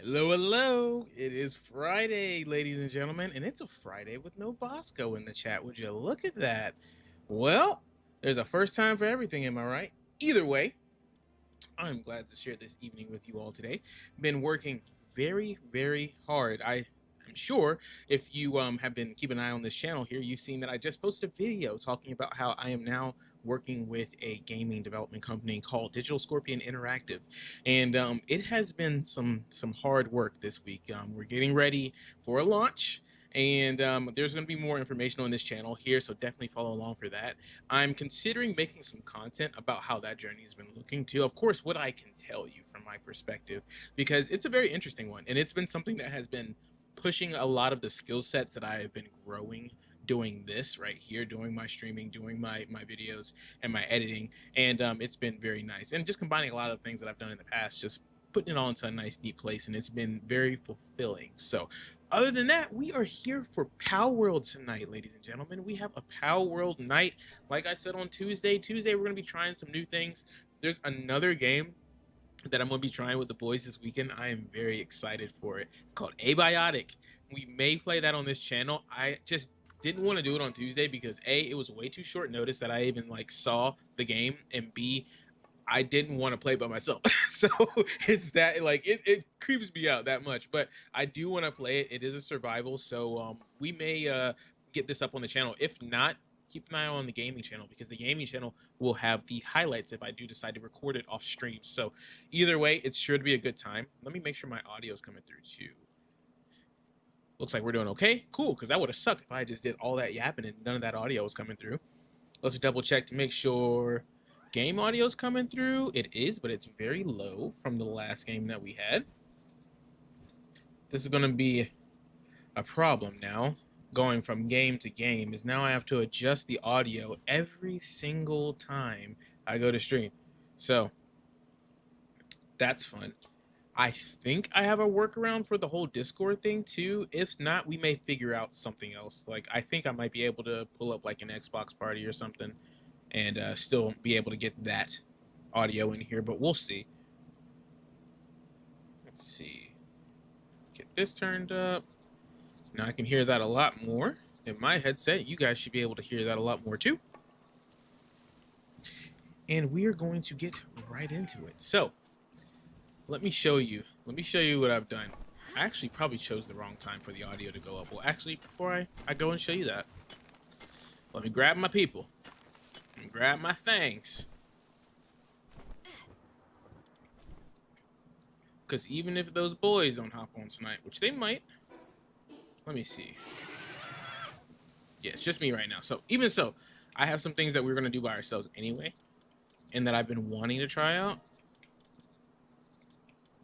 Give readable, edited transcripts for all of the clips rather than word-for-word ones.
Hello, hello. It is Friday, ladies and gentlemen, and it's a Friday with no Bosco in the chat. Would you look at that? Well, there's a first time for everything, am I right? Either way, I'm glad to share this evening with you all today. Been working very, very hard. I'm sure if you have been keeping an eye on this channel here, you've seen that I just posted a video talking about how I am now working with a gaming development company called Digital Scorpion Interactive, and it has been some hard work this week. We're getting ready for a launch, and there's going to be more information on this channel here, so definitely follow along for that. I'm considering making some content about how that journey has been looking too. Of course, what I can tell you from my perspective, because it's a very interesting one, and it's been something that has been pushing a lot of the skill sets that I have been growing doing this right here, doing my streaming, doing my videos and my editing, and it's been very nice. And just combining a lot of things that I've done in the past, just putting it all into a nice neat place, and it's been very fulfilling. So other than that, we are here for Palworld tonight, ladies and gentlemen. We have a Palworld night. Like I said on Tuesday, we're going to be trying some new things. There's another game that I'm going to be trying with the boys this weekend. I am very excited for it. It's called Abiotic. We may play that on this channel. I just didn't want to do it on Tuesday because A, it was way too short notice that I even like saw the game, and B, I didn't want to play by myself. So it's that, like, it creeps me out that much, but I do want to play it. It is a survival, so we may get this up on the channel. If not, keep an eye on the gaming channel, because the gaming channel will have the highlights if I do decide to record it off stream. So either way, it's sure to be a good time. Let me make sure my audio is coming through too. Looks like we're doing okay. Cool, because that would have sucked if I just did all that yapping and none of that audio was coming through. Let's double check to make sure game audio is coming through. It is, but it's very low from the last game that we had. This is going to be a problem now. Going from game to game is now I have to adjust the audio every single time I go to stream. So that's fun. I think I have a workaround for the whole Discord thing too. If not, we may figure out something else. Like, I think I might be able to pull up like an Xbox party or something and still be able to get that audio in here, but we'll see. Let's see. Get this turned up. Now I can hear that a lot more in my headset. You guys should be able to hear that a lot more too. And we are going to get right into it. So let me show you what I've done. I actually probably chose the wrong time for the audio to go up. Well, actually, before I go and show you that, let me grab my people and grab my things. Because even if those boys don't hop on tonight, which they might, let me see. Yeah, it's just me right now. So even so, I have some things that we're going to do by ourselves anyway, and that I've been wanting to try out.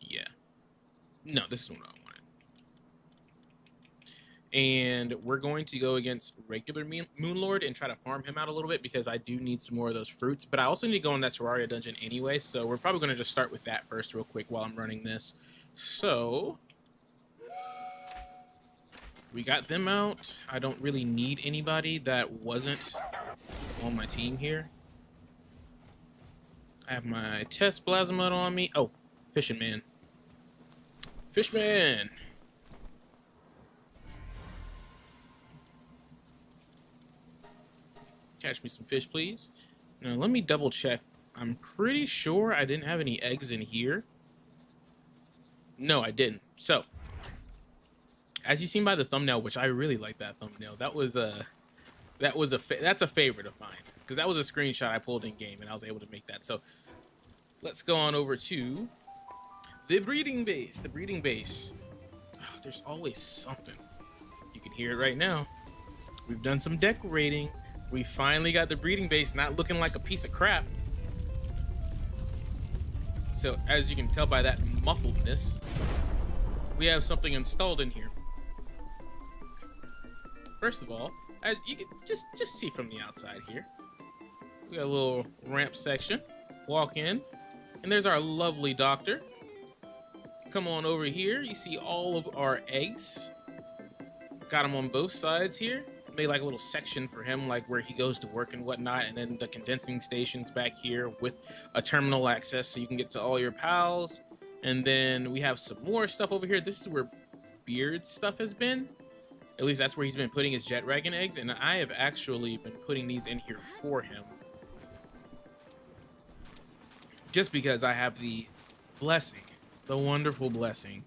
Yeah. No, this is what I wanted. And we're going to go against regular Moonlord and try to farm him out a little bit, because I do need some more of those fruits. But I also need to go in that Terraria dungeon anyway, so we're probably going to just start with that first real quick while I'm running this. So we got them out. I don't really need anybody that wasn't on my team here. I have my test plasma on me. Oh, fishing man. Fishman! Catch me some fish, please. Now, let me double check. I'm pretty sure I didn't have any eggs in here. No, I didn't. So, as you've seen by the thumbnail, which I really like that thumbnail, that's a favorite of mine because that was a screenshot I pulled in game and I was able to make that. So, let's go on over to the breeding base. The breeding base. Oh, there's always something. You can hear it right now. We've done some decorating. We finally got the breeding base not looking like a piece of crap. So as you can tell by that muffledness, we have something installed in here. First of all, as you can just see from the outside here, we got a little ramp section. Walk in, and there's our lovely doctor. Come on over here. You see all of our eggs. Got them on both sides here. Made like a little section for him, like where he goes to work and whatnot, and then the condensing stations back here with a terminal access so you can get to all your pals. And then we have some more stuff over here. This is where Beard's stuff has been. At least that's where he's been putting his jet dragon eggs, and I have actually been putting these in here for him. Just because I have the blessing, the wonderful blessing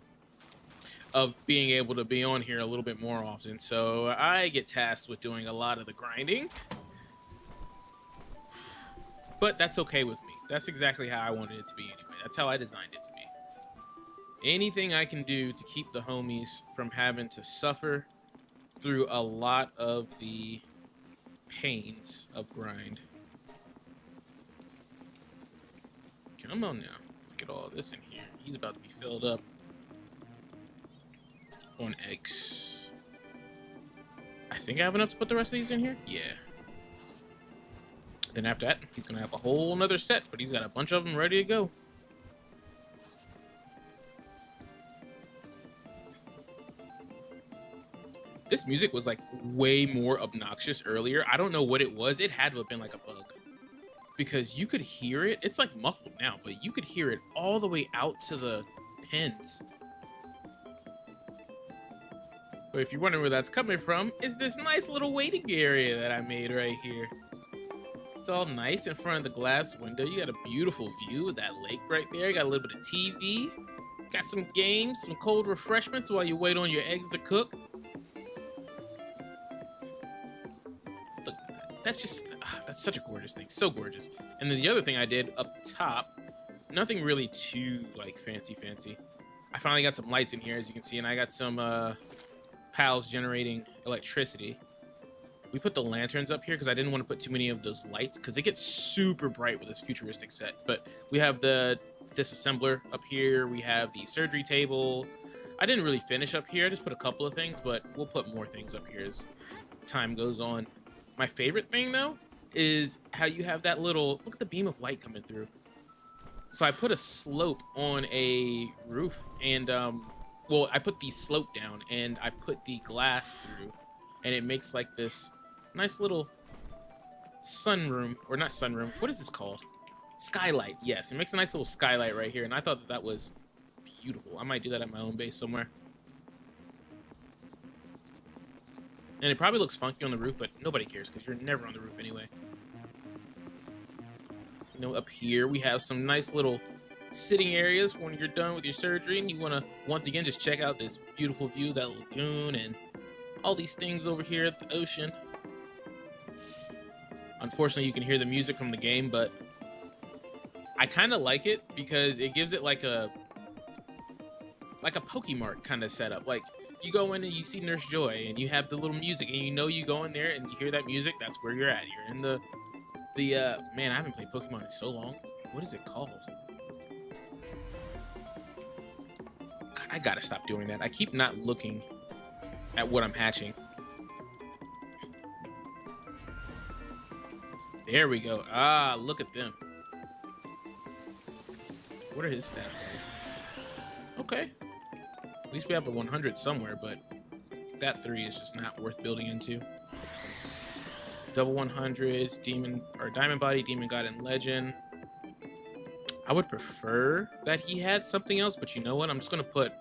of being able to be on here a little bit more often. So I get tasked with doing a lot of the grinding. But that's okay with me. That's exactly how I wanted it to be anyway. That's how I designed it to be. Anything I can do to keep the homies from having to suffer through a lot of the pains of grind. Come on now. Let's get all this in here. He's about to be filled up on eggs. I think I have enough to put the rest of these in here. Yeah. Then after that, he's gonna have a whole nother set, but he's got a bunch of them ready to go. This music was like way more obnoxious earlier. I don't know what it was. It had to have been like a bug, because you could hear it. It's like muffled now, but you could hear it all the way out to the pins. But if you're wondering where that's coming from, it's this nice little waiting area that I made right here. It's all nice in front of the glass window. You got a beautiful view of that lake right there. You got a little bit of TV. Got some games, some cold refreshments while you wait on your eggs to cook. Look, that's such a gorgeous thing. So gorgeous. And then the other thing I did up top, nothing really too like fancy. I finally got some lights in here, as you can see, and I got some pals generating electricity. We put the lanterns up here because I didn't want to put too many of those lights because it gets super bright with this futuristic set. But we have the disassembler up here. We have the surgery table. I didn't really finish up here. I just put a couple of things, but we'll put more things up here as time goes on. My favorite thing, though, is how you have that little... Look at the beam of light coming through. So I put a slope on a roof, and... well, I put the slope down, and I put the glass through, and it makes like this nice little sunroom, or not sunroom, what is this called? Skylight, yes. It makes a nice little skylight right here, and I thought that that was beautiful. I might do that at my own base somewhere. And it probably looks funky on the roof, but nobody cares, because you're never on the roof anyway. You know, up here, we have some nice little sitting areas when you're done with your surgery and you want to once again just check out this beautiful view, that lagoon and all these things over here at the ocean. Unfortunately, you can hear the music from the game, but I kind of like it because it gives it like a Pokemart kind of setup. Like you go in and you see Nurse Joy and you have the little music and you know you go in there and you hear that music, that's where you're at. You're in the man, I haven't played Pokemon in so long. What is it called? I gotta stop doing that. I keep not looking at what I'm hatching. There we go. Ah, look at them. What are his stats like? Okay. At least we have a 100 somewhere, but that 3 is just not worth building into. Double 100s, Demon or Diamond Body, Demon God, and Legend. I would prefer that he had something else, but you know what? I'm just gonna put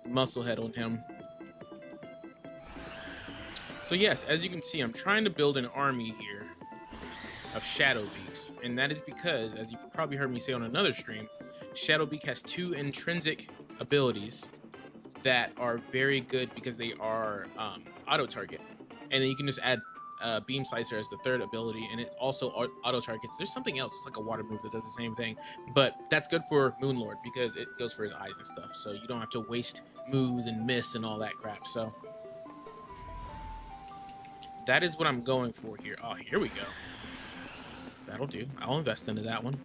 Muscle Head on him. So yes, as you can see, I'm trying to build an army here of Shadowbeaks, and that is because, as you've probably heard me say on another stream, Shadowbeak has 2 intrinsic abilities that are very good because they are auto target, and then you can just add beam slicer as the third ability, and it also auto targets. There's something else, it's like a water move that does the same thing, but that's good for Moonlord because it goes for his eyes and stuff, so you don't have to waste moves and miss and all that crap. So that is what I'm going for here. Oh, here we go. That'll do. I'll invest into that one.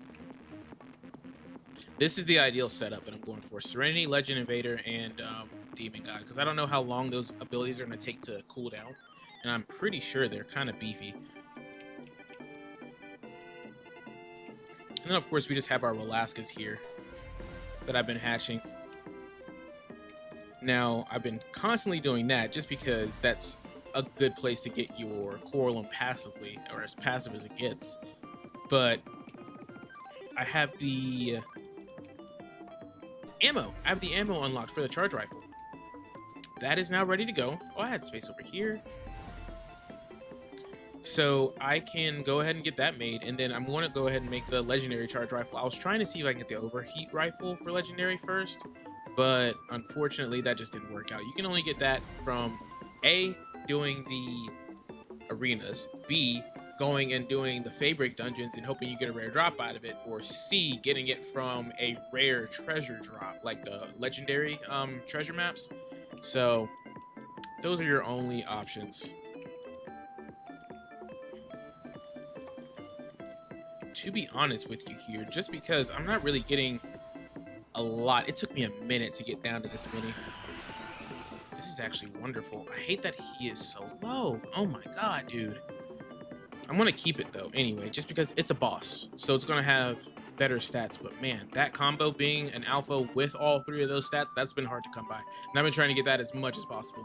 This is the ideal setup that I'm going for: Serenity, Legend Invader, and Demon God, because I don't know how long those abilities are going to take to cool down, and I'm pretty sure they're kind of beefy. And then, of course, we just have our Velasquez here that I've been hatching. Now, I've been constantly doing that just because that's a good place to get your Coralum passively, or as passive as it gets. But I have the ammo. I have the ammo unlocked for the charge rifle. That is now ready to go. Oh, I had space over here. So I can go ahead and get that made, and then I'm going to go ahead and make the legendary charge rifle. I was trying to see if I can get the overheat rifle for legendary first, but unfortunately that just didn't work out. You can only get that from A, doing the arenas, B, going and doing the Fabric dungeons and hoping you get a rare drop out of it, or C, getting it from a rare treasure drop, like the legendary treasure maps. So those are your only options. To be honest with you here, just because I'm not really getting a lot. It took me a minute to get down to this mini. This is actually wonderful. I hate that he is so low. Oh my god, dude. I'm gonna keep it though anyway, just because it's a boss, so it's gonna have better stats. But man, that combo being an alpha with all three of those stats, that's been hard to come by, and I've been trying to get that as much as possible.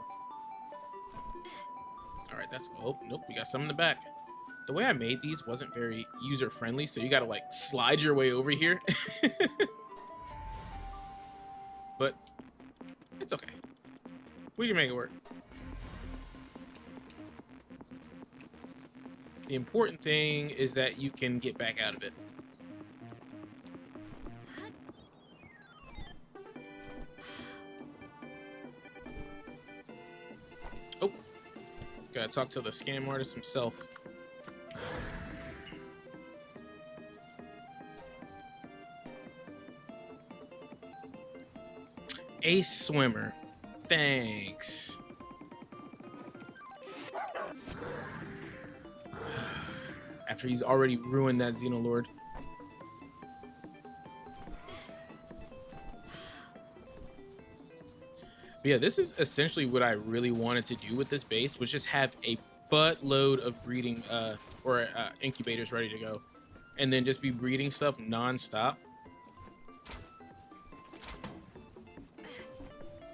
All right, that's, oh nope, we got some in the back. The way I made these wasn't very user friendly, so you gotta like slide your way over here. But it's okay, we can make it work. The important thing is that you can get back out of it. Oh, gotta talk to the scam artist himself. Ace swimmer, thanks. After he's already ruined that Xenolord. But yeah, this is essentially what I really wanted to do with this base, was just have a buttload of breeding incubators ready to go, and then just be breeding stuff non-stop.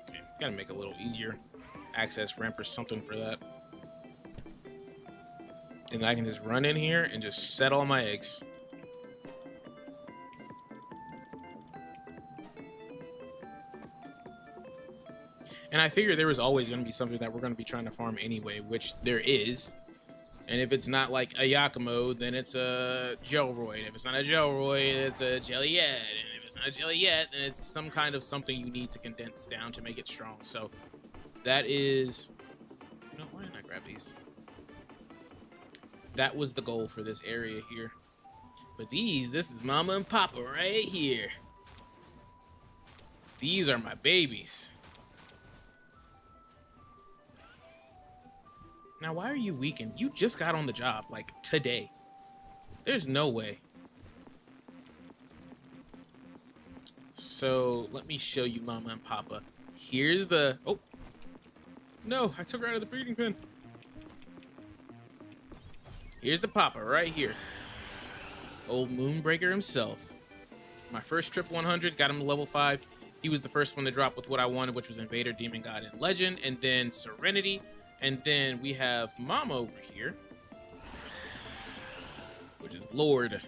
Okay, gotta make a little easier access ramp or something for that. And I can just run in here and just set all my eggs. And I figured there was always going to be something that we're going to be trying to farm anyway, which there is. And if it's not like a Yakumo, then it's a Gelroy. And if it's not a Gelroy, it's a Jelliet. And if it's not a Jelliet, then it's some kind of something you need to condense down to make it strong. So that is... You know, why didn't I grab these? That was the goal for this area here. But this is Mama and Papa right here. These are my babies. Now, why are you weakened? You just got on the job, like, today. There's no way. So, let me show you Mama and Papa. Here's the... Oh! No, I took her out of the breeding pen. Here's the Papa right here. Old Moonbreaker himself. My first trip 100, got him to level 5. He was the first one to drop with what I wanted, which was Invader, Demon God, and Legend. And then Serenity. And then we have Mama over here, which is Lord,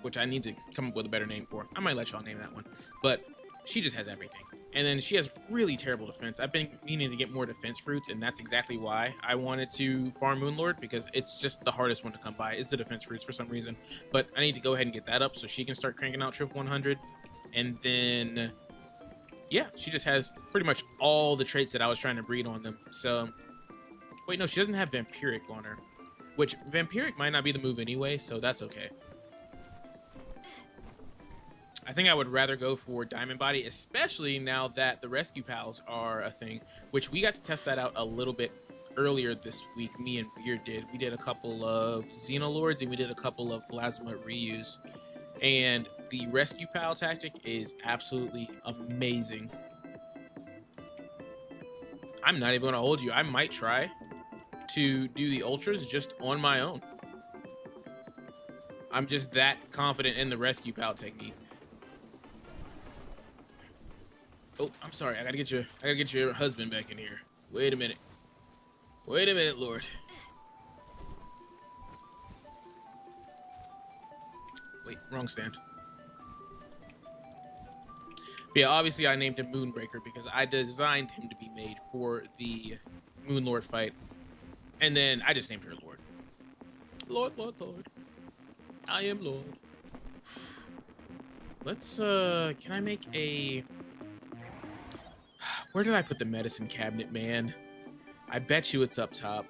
which I need to come up with a better name for. I might let y'all name that one. But she just has everything. And then she has really terrible defense. I've been meaning to get more defense fruits, and that's exactly why I wanted to farm Moonlord, because it's just the hardest one to come by is the defense fruits for some reason. But I need to go ahead and get that up so she can start cranking out trip 100. And then Yeah, she just has pretty much all the traits that I was trying to breed on them. So, wait, no, she doesn't have Vampiric on her. Which, Vampiric might not be the move anyway, so that's okay. I think I would rather go for Diamond Body, especially now that the Rescue Pals are a thing, which we got to test that out a little bit earlier this week. Me and Beard did. We did a couple of Xenolords and we did a couple of Plasma reuse. And the Rescue Pal tactic is absolutely amazing. I'm not even going to hold you. I might try to do the Ultras just on my own. I'm just that confident in the Rescue Pal technique. Oh, I'm sorry. I gotta get your husband back in here. Wait a minute. Wait a minute, Lord. Wait, wrong stand. But yeah, obviously I named him Moonbreaker because I designed him to be made for the Moon Lord fight. And then I just named her Lord. Lord, Lord, Lord. I am Lord. Let's, can I make a... Where did I put the medicine cabinet, man? I bet you it's up top.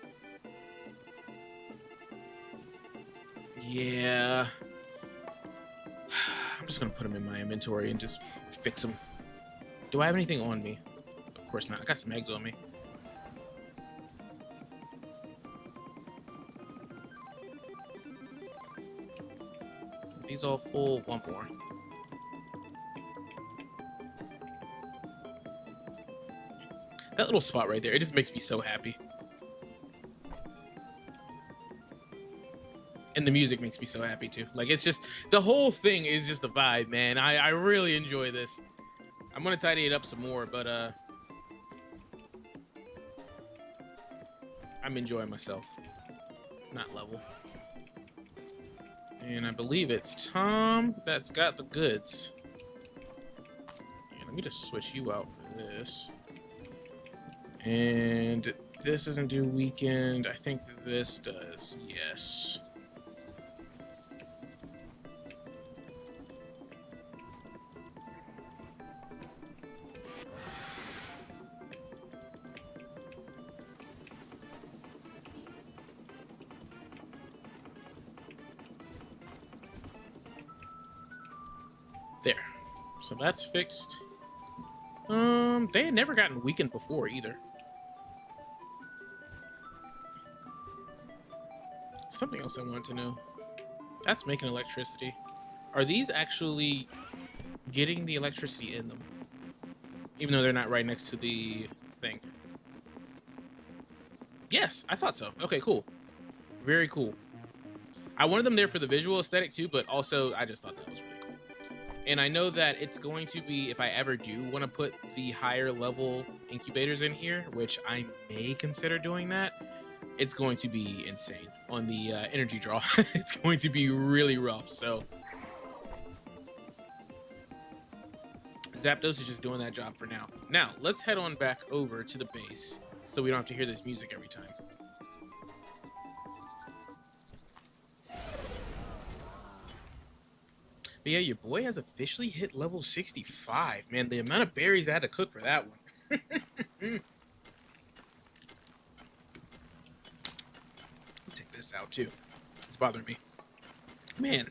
Yeah. I'm just gonna put them in my inventory and just fix them. Do I have anything on me? Of course not. I got some eggs on me. These all full. One more. That little spot right there, it just makes me so happy. And the music makes me so happy too. Like, it's just, the whole thing is just a vibe, man. I really enjoy this. I'm gonna tidy it up some more, but I'm enjoying myself. Not level. And I believe it's Tom that's got the goods. And let me just switch you out for this. And this doesn't do weekend. I think this does. Yes. There. So that's fixed. They had never gotten weakened before either. Something else I wanted to know. That's making electricity. Are these actually getting the electricity in them? Even though they're not right next to the thing. Yes, I thought so. Okay, cool. Very cool. I wanted them there for the visual aesthetic too, but also I just thought that was really cool. And I know that it's going to be, if I ever do want to put the higher level incubators in here, which I may consider doing that, it's going to be insane on the energy draw. It's going to be really rough. So Zapdos is just doing that job for now. Now, let's head on back over to the base so we don't have to hear this music every time. But yeah, your boy has officially hit level 65. Man, the amount of berries I had to cook for that one. I'll take this out too. It's bothering me. Man,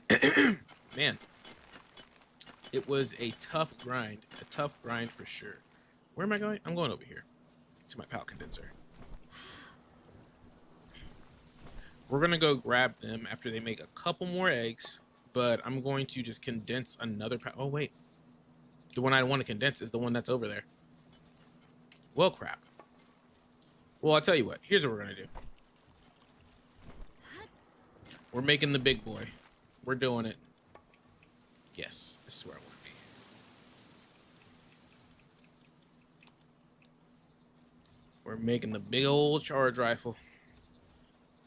man. It was a tough grind. A tough grind for sure. Where am I going? I'm going over here to my pal condenser. We're going to go grab them after they make a couple more eggs. But I'm going to just condense another pack. Oh, wait. The one I want to condense is the one that's over there. Well, crap. Well, I'll tell you what. Here's what we're going to do. We're making the big boy. We're doing it. Yes, this is where I want to be. We're making the big old charge rifle.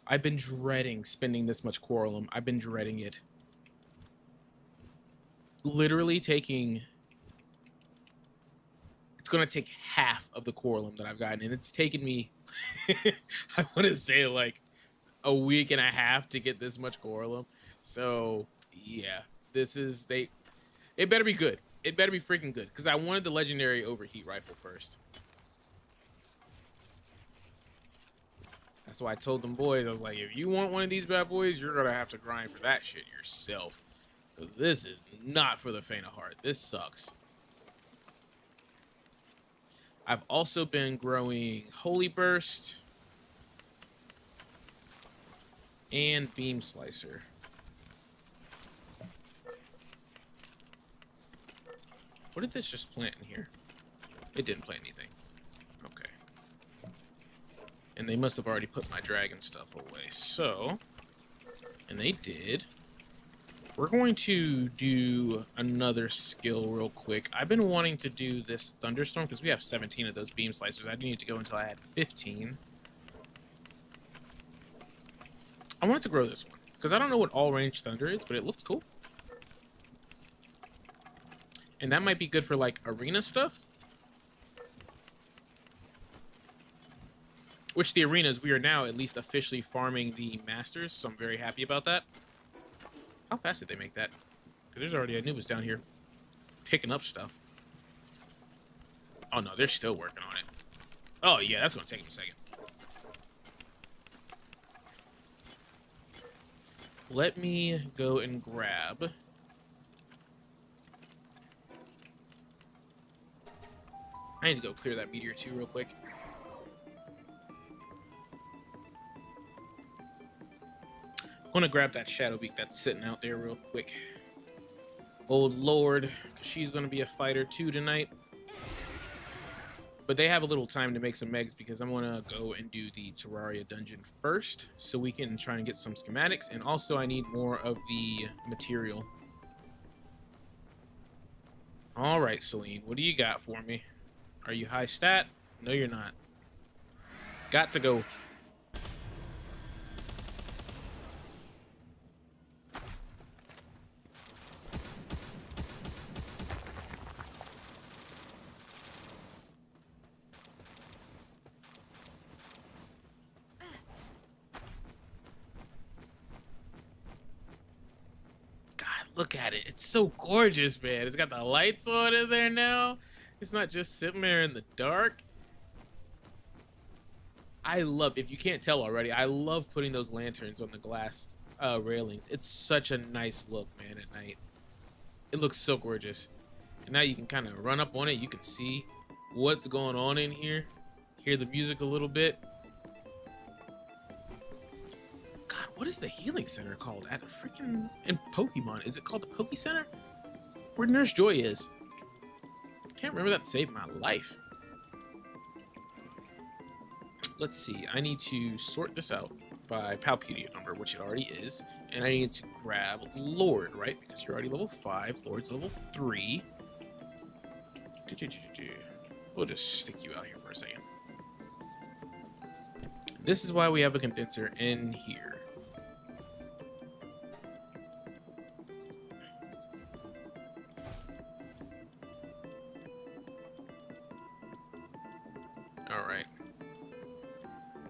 I've been dreading spending this much Coralum. I've been dreading it. Literally taking, it's gonna take half of the Coralum that I've gotten, and it's taken me I want to say like a week and a half to get this much Coralum. So yeah, this is it better be good. It better be freaking good, because I wanted the legendary overheat rifle first. That's why I told them boys, I was like, if you want one of these bad boys, you're gonna have to grind for that shit yourself. Because this is not for the faint of heart. This sucks. I've also been growing Holy Burst and Beam Slicer. What did this just plant in here? It didn't plant anything. Okay. And they must have already put my dragon stuff away. So, and they did. We're going to do another skill real quick. I've been wanting to do this Thunderstorm because we have 17 of those Beam Slicers. I didn't need to go until I had 15. I wanted to grow this one because I don't know what all range thunder is, but it looks cool. And that might be good for like arena stuff. Which the arenas, we are now at least officially farming the masters, so I'm very happy about that. How fast did they make that? Because there's already Anubis down here picking up stuff. Oh no, they're still working on it. Oh yeah, that's going to take them a second. Let me go and grab... I need to go clear that meteor too real quick. I'm gonna grab that Shadowbeak that's sitting out there real quick. Old Lord, she's gonna be a fighter too tonight. But they have a little time to make some eggs because I'm gonna go and do the Terraria dungeon first so we can try and get some schematics, and also I need more of the material. Alright, Celine, what do you got for me? Are you high stat? No, you're not. Got to go. Look at it. It's so gorgeous, man. It's got the lights on in there now. It's not just sitting there in the dark. I love, if you can't tell already, I love putting those lanterns on the glass railings. It's such a nice look, man, at night. It looks so gorgeous. And now you can kind of run up on it. You can see what's going on in here. Hear the music a little bit. What is the healing center called at a freaking in Pokemon? Is it called the Poke Center? Where Nurse Joy is. Can't remember that saved my life. Let's see. I need to sort this out by Palpedia number, which it already is, and I need to grab Lord, right? Because you're already level 5. Lord's level 3. We'll just stick you out here for a second. This is why we have a condenser in here. Alright.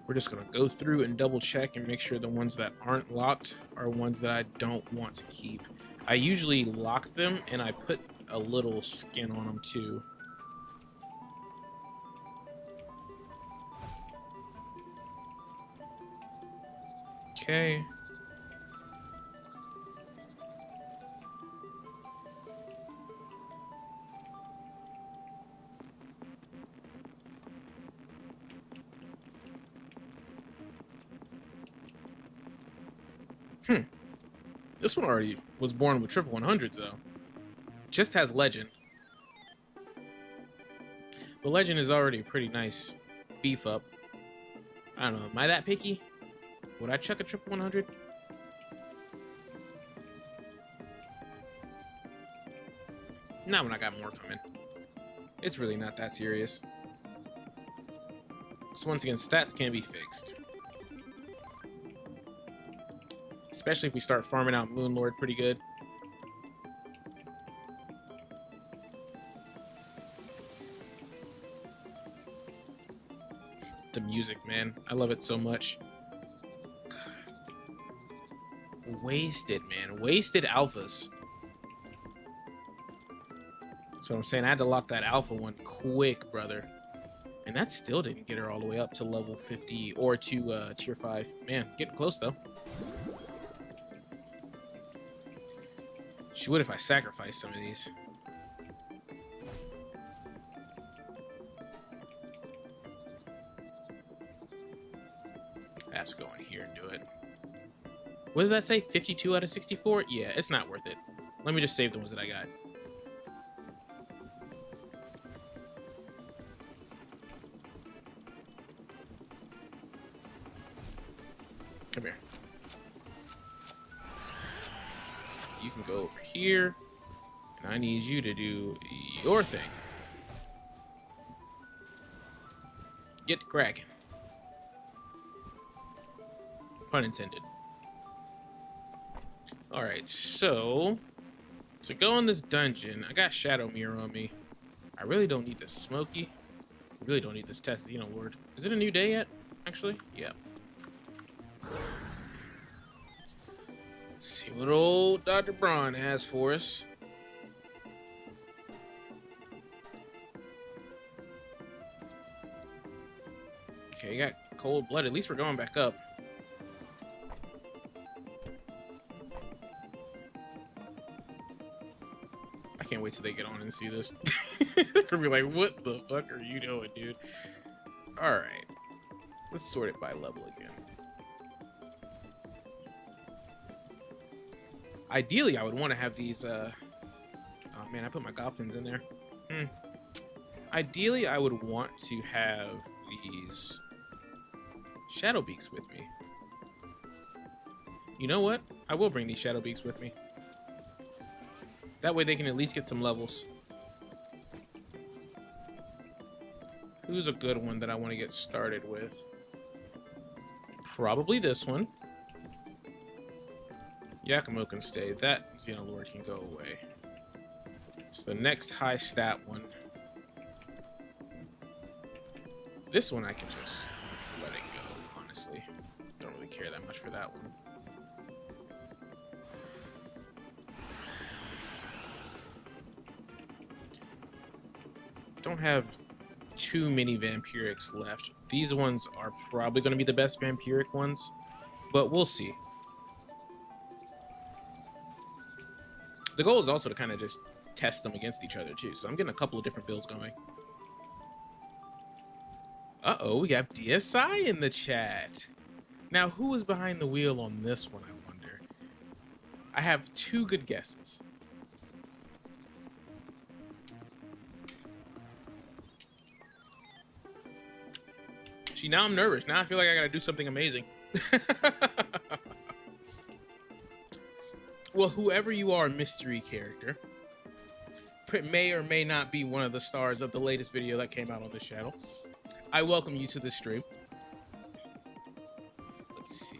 We're just going to go through and double check and make sure the ones that aren't locked are ones that I don't want to keep. I usually lock them and I put a little skin on them too. Okay. This one already was born with triple 100s though. Just has legend. But legend is already a pretty nice beef up. I don't know, am I that picky? Would I chuck a triple 100? Not when I got more coming. It's really not that serious. So once again, stats can be fixed. Especially if we start farming out Moonlord pretty good. The music, man. I love it so much. God. Wasted, man. Wasted alphas. That's what I'm saying. I had to lock that alpha one quick, brother. And that still didn't get her all the way up to level 50 or to tier 5. Man, getting close, though. She would if I sacrificed some of these. I have to go in here and do it. What did that say? 52 out of 64? Yeah, it's not worth it. Let me just save the ones that I got. Come here. You can go over here. And I need you to do your thing. Get cracking. Pun intended. Alright, so to go in this dungeon, I got Shadow Mirror on me. I really don't need this Smoky. I really don't need this Test Xeno Ward. Is it a new day yet, actually? Yeah. See what old Dr. Braun has for us. Okay, got cold blood. At least we're going back up. I can't wait till they get on and see this. They're gonna be like, what the fuck are you doing, dude? Alright. Let's sort it by level again. Ideally, I would want to have these, oh man, I put my goblins in there. Ideally, I would want to have these Shadowbeaks with me. You know what? I will bring these Shadowbeaks with me. That way they can at least get some levels. Who's a good one that I want to get started with? Probably this one. Yakumo can stay. That Xenolord can go away. It's the next high stat one. This one I can just let it go, honestly. Don't really care that much for that one. Don't have too many vampirics left. These ones are probably going to be the best vampiric ones, but we'll see. The goal is also to kind of just test them against each other too, so I'm getting a couple of different builds going. Uh-oh, we got DSI in the chat. Now, who is behind the wheel on this one, I wonder? I have two good guesses. See, now I'm nervous. Now I feel like I gotta do something amazing. Well, whoever you are, mystery character, may or may not be one of the stars of the latest video that came out on this channel. I welcome you to the stream. Let's see.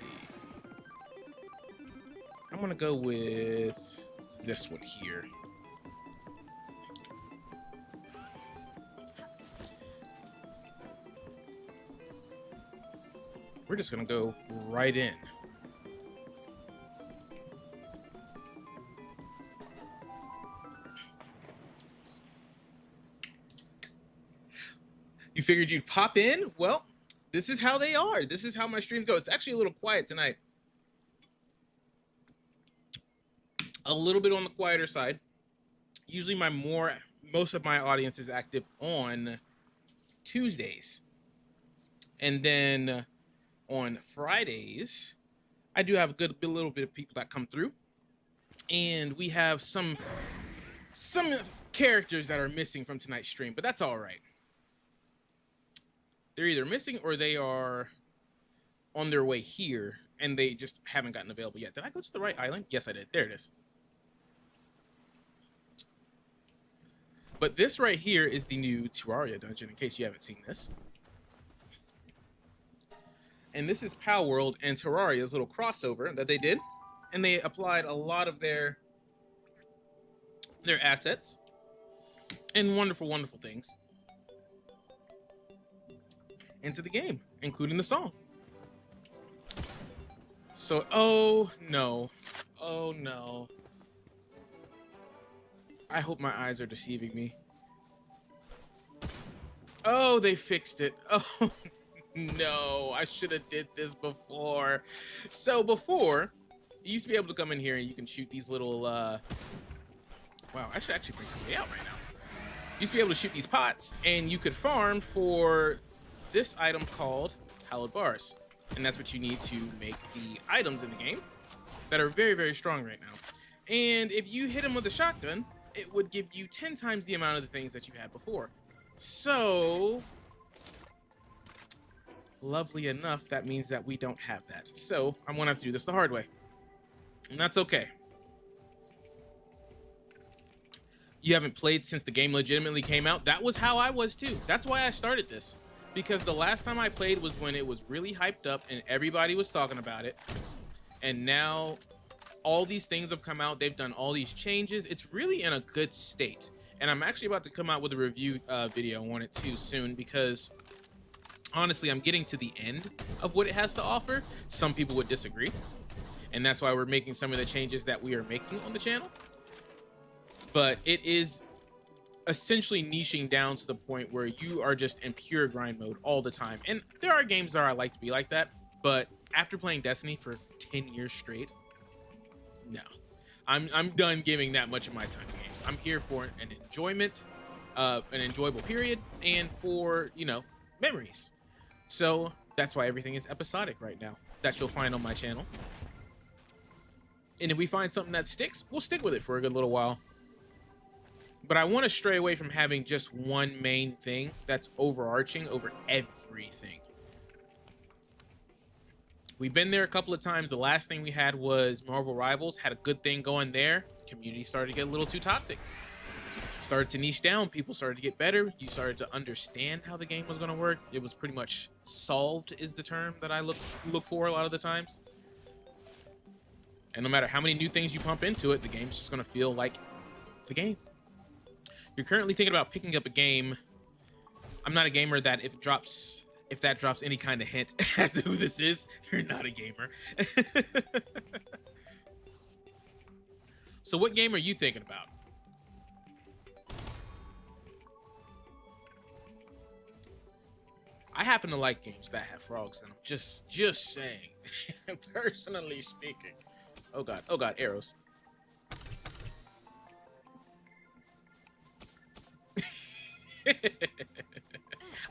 I'm gonna go with this one here. We're just gonna go right in. You figured you'd pop in? Well, this is how they are. This is how my streams go. It's actually a little quiet tonight. A little bit on the quieter side. Usually most of my audience is active on Tuesdays. And then on Fridays, I do have a little bit of people that come through. And we have some characters that are missing from tonight's stream, but that's all right. They're either missing or they are on their way here and they just haven't gotten available yet. Did I go to the right island? Yes, I did. There it is. But this right here is the new Terraria dungeon, in case you haven't seen this. And this is Palworld and Terraria's little crossover that they did. And they applied a lot of their assets and wonderful, wonderful things into the game, including the song. So, oh no. Oh no. I hope my eyes are deceiving me. Oh, they fixed it. Oh, no. I should have did this before. So before, you used to be able to come in here and you can shoot these little... Wow, I should actually bring somebody out right now. You used to be able to shoot these pots, and you could farm for this item called hallowed bars. And that's what you need to make the items in the game that are very, very strong right now. And if you hit them with a shotgun, it would give you 10 times the amount of the things that you had before. So, lovely enough, that means that we don't have that. So, I'm gonna have to do this the hard way. And that's okay. You haven't played since the game legitimately came out. That was how I was too. That's why I started this. Because the last time I played was when it was really hyped up and everybody was talking about it. And now all these things have come out. They've done all these changes. It's really in a good state. And I'm actually about to come out with a review video on it too soon, because honestly, I'm getting to the end of what it has to offer. Some people would disagree. And that's why we're making some of the changes that we are making on the channel. But it is essentially niching down to the point where you are just in pure grind mode all the time. And there are games that I like to be like that, but after playing Destiny for 10 years straight, no. I'm done giving that much of my time to games. I'm here for an enjoyment, an enjoyable period, and for, you know, memories. So that's why everything is episodic right now, that you'll find on my channel. And if we find something that sticks, we'll stick with it for a good little while. But I want to stray away from having just one main thing that's overarching over everything. We've been there a couple of times. The last thing we had was Marvel Rivals. Had a good thing going there. Community started to get a little too toxic. Started to niche down. People started to get better. You started to understand how the game was going to work. It was pretty much solved is the term that I look for a lot of the times. And no matter how many new things you pump into it, the game's just going to feel like the game. You're currently thinking about picking up a game. I'm not a gamer that if that drops any kind of hint as to who this is, you're not a gamer. So what game are you thinking about? I happen to like games that have frogs in them. Just saying. Personally speaking. Oh god, arrows.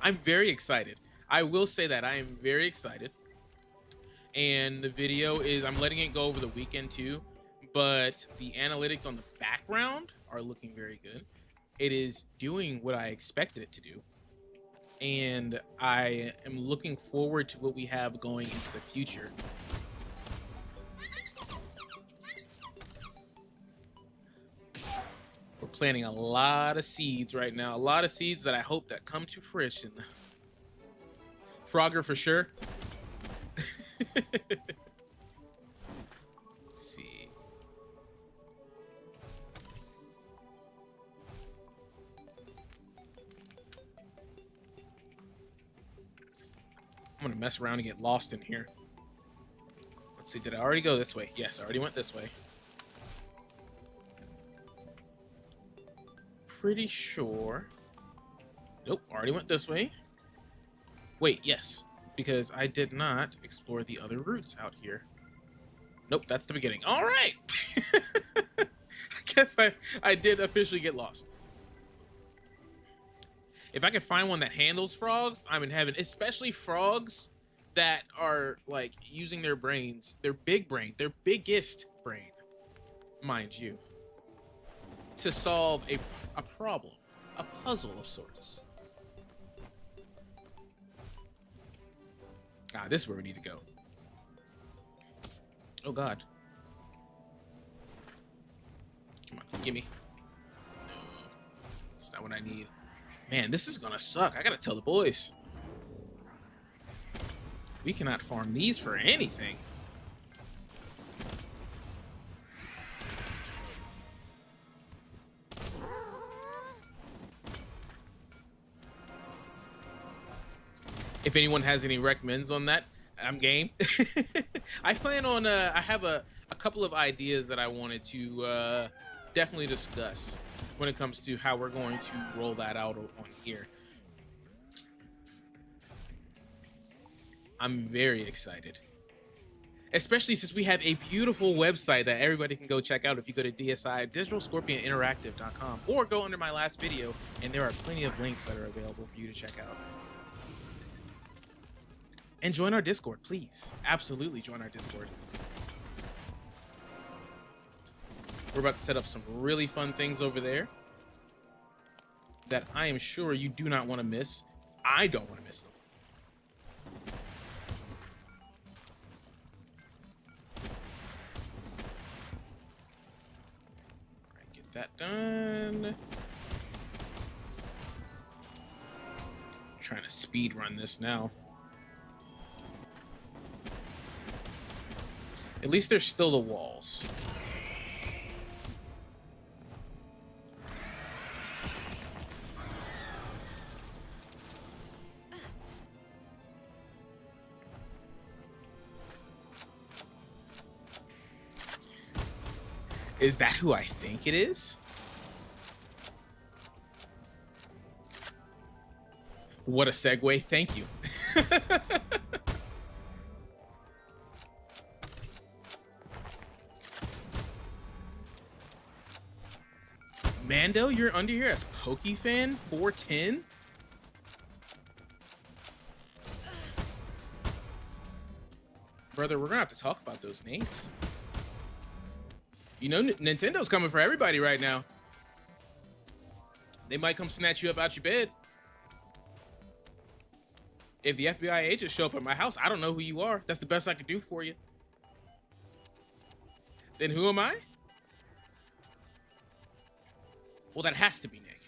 I'm very excited. I will say that I am very excited. And the video is, I'm letting it go over the weekend too, but the analytics on the background are looking very good. It is doing what I expected it to do. And I am looking forward to what we have going into the future. We're planting a lot of seeds right now. A lot of seeds that I hope that come to fruition. Frogger for sure. Let's see. I'm gonna mess around and get lost in here. Let's see, did I already go this way? Yes, I already went this way. Pretty sure. Nope, already went this way. Wait, yes, because I did not explore the other routes out here. Nope, that's the beginning. All right. I guess I did officially get lost. If I can find one that handles frogs, I'm in heaven. Especially frogs that are like using their brains, their big brain, their biggest brain, mind you, to solve a problem, a puzzle of sorts. Ah, this is where we need to go. Oh god. Come on, gimme. No, that's not what I need. Man, this is gonna suck. I gotta tell the boys. We cannot farm these for anything. If anyone has any recommends on that, I'm game. I plan on, I have a couple of ideas that I wanted to definitely discuss. when it comes to how we're going to roll that out on here. I'm very excited. Especially since we have a beautiful website that everybody can go check out if you go to DSI, digitalscorpioninteractive.com, or go under my last video, and there are plenty of links that are available for you to check out. And join our Discord, please. Absolutely join our Discord. We're about to set up some really fun things over there that I am sure you do not want to miss. I don't want to miss them. All right, get that done. I'm trying to speed run this now. At least there's still the walls. Is that who I think it is? What a segue. Thank you. Mando, you're under here as PokeFan 410? Brother, we're gonna have to talk about those names. You know, Nintendo's coming for everybody right now. They might come snatch you up out your bed. If the FBI agents show up at my house, I don't know who you are. That's the best I could do for you. Then who am I? Well, that has to be Nick.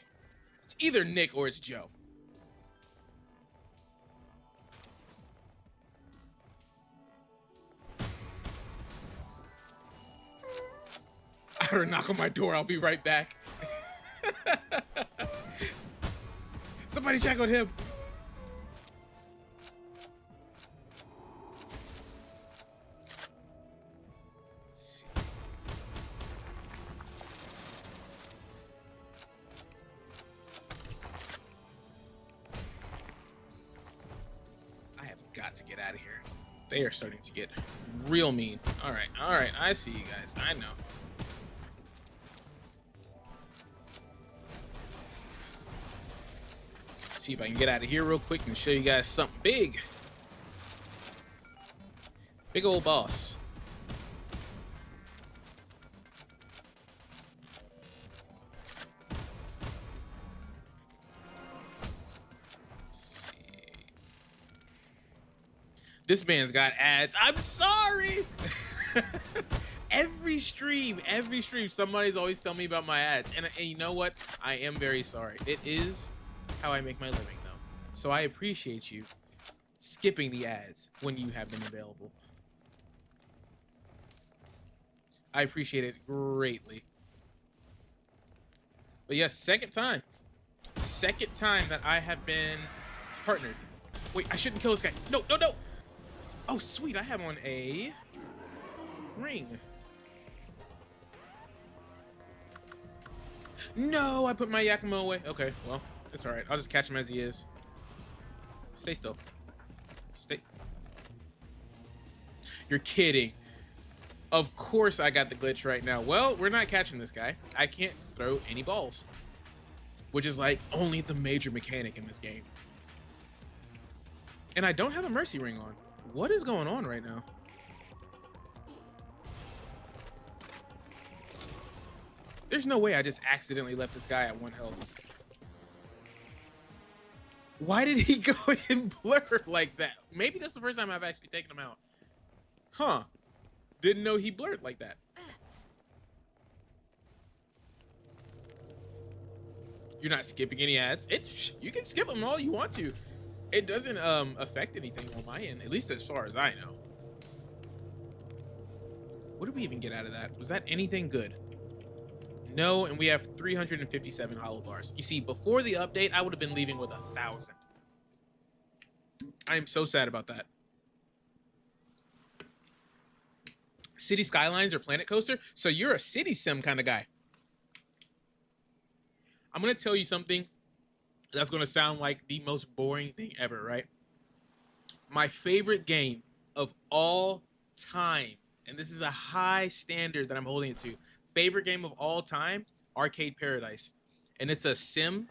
It's either Nick or it's Joe. I heard a knock on my door. I'll be right back. Somebody check on him. I have got to get out of here. They are starting to get real mean. All right. I see you guys. I know. See if I can get out of here real quick and show you guys something big. Big old boss. Let's see. This man's got ads. I'm sorry. Every stream, somebody's always telling me about my ads. And you know what? I am very sorry. It is how I make my living, though. So I appreciate you skipping the ads when you have them available. I appreciate it greatly. But yes, second time that I have been partnered. Wait, I shouldn't kill this guy. No. Oh, sweet, I have on a ring. No, I put my Yakima away. Okay, well, it's all right. I'll just catch him as he is. Stay still. Stay. You're kidding. Of course I got the glitch right now. Well, we're not catching this guy. I can't throw any balls, which is like only the major mechanic in this game. And I don't have a mercy ring on. What is going on right now? There's no way I just accidentally left this guy at 1 health. Why did he go and blur like that? Maybe that's the first time I've actually taken him out. Huh. Didn't know he blurred like that. You're not skipping any ads. You can skip them all you want to. It doesn't affect anything on my end, at least as far as I know. What did we even get out of that? Was that anything good? No, and we have 357 hollow bars. You see, before the update, I would have been leaving with 1,000. I am so sad about that. City Skylines or Planet Coaster? So you're a city sim kind of guy. I'm gonna tell you something that's gonna sound like the most boring thing ever, right? My favorite game of all time, and this is a high standard that I'm holding it to. Favorite game of all time, Arcade Paradise, and it's a sim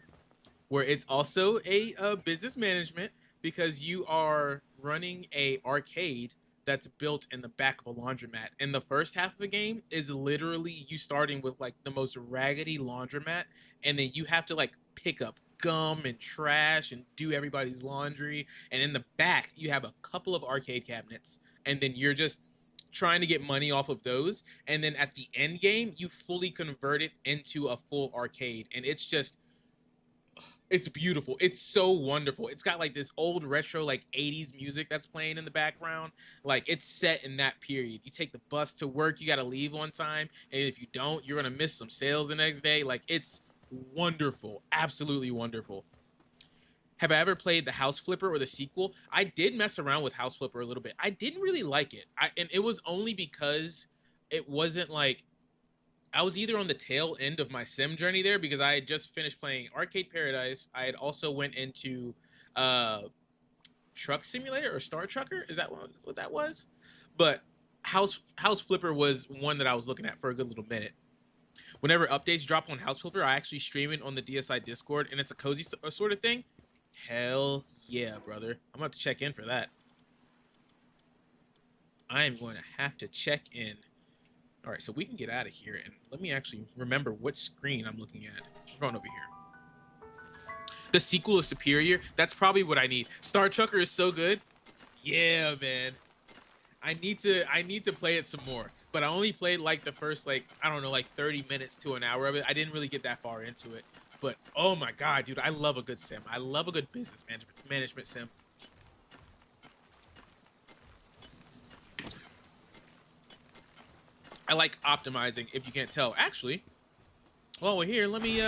where it's also a business management because you are running a arcade that's built in the back of a laundromat. And the first half of the game is literally you starting with like the most raggedy laundromat, and then you have to like pick up gum and trash and do everybody's laundry. And in the back, you have a couple of arcade cabinets, and then you're just trying to get money off of those. And then at the end game, you fully convert it into a full arcade, and it's beautiful. It's so wonderful. It's got like this old retro like 80s music that's playing in the background. Like it's set in that period. You take the bus to work, you got to leave on time, and if you don't, you're going to miss some sales the next day. Like it's wonderful. Absolutely wonderful. Have I ever played the House Flipper or the sequel? I did mess around with House Flipper a little bit. I didn't really like it. And it was only because it wasn't like I was either on the tail end of my sim journey there because I had just finished playing Arcade Paradise. I had also went into Truck Simulator or Star Trucker. Is that what that was? But House Flipper was one that I was looking at for a good little minute. Whenever updates drop on House Flipper, I actually stream it on the DSI Discord, and it's a cozy sort of thing. Hell yeah, brother. I'm going to have to check in for that. I am going to have to check in. All right, so we can get out of here, and let me actually remember what screen I'm looking at. We're going over here. The sequel is superior. That's probably what I need. Star Trucker is so good. Yeah, man. I need to play it some more. But I only played like the first like I don't know like 30 minutes to an hour of it. I didn't really get that far into it. But oh my god, dude, I love a good sim. I love a good business management sim. I like optimizing, if you can't tell. Actually, while we're here, let me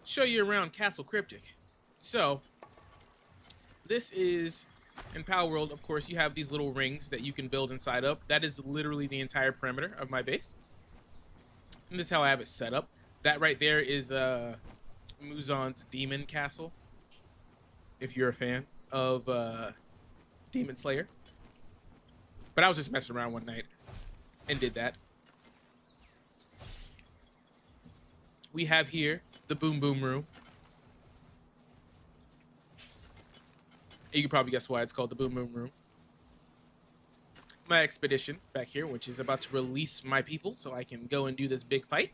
show you around Castle Cryptic. So, this is, in Palworld, of course, you have these little rings that you can build inside of. That is literally the entire perimeter of my base. And this is how I have it set up. That right there is Muzan's Demon Castle, if you're a fan of Demon Slayer. But I was just messing around one night and did that. We have here the Boom Boom Room. You can probably guess why it's called the Boom Boom Room. My expedition back here, which is about to release my people so I can go and do this big fight.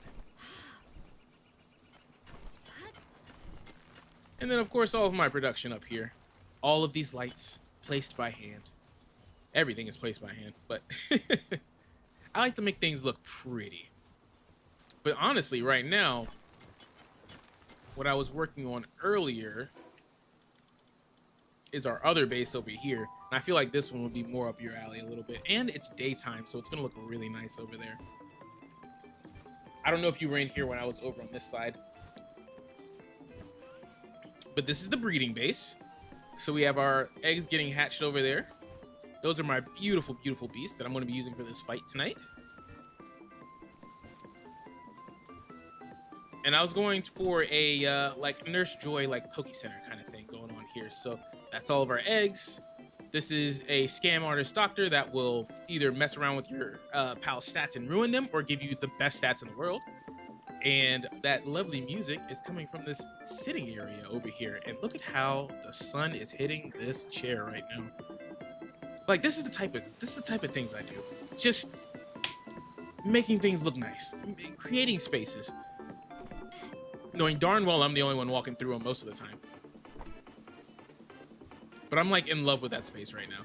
And then, of course, all of my production up here. All of these lights placed by hand. Everything is placed by hand, but I like to make things look pretty. But honestly, right now, what I was working on earlier is our other base over here. And I feel like this one would be more up your alley a little bit. And it's daytime, so it's going to look really nice over there. I don't know if you were in here when I was over on this side. But this is the breeding base. So we have our eggs getting hatched over there. Those are my beautiful, beautiful beasts that I'm going to be using for this fight tonight. And I was going for a like Nurse Joy, like Poke Center kind of thing going on here. So that's all of our eggs. This is a scam artist doctor that will either mess around with your pal's stats and ruin them, or give you the best stats in the world. And that lovely music is coming from this sitting area over here. And look at how the sun is hitting this chair right now. Like this is the type of things I do. Just making things look nice, creating spaces. Knowing darn well I'm the only one walking through them most of the time. But I'm like in love with that space right now.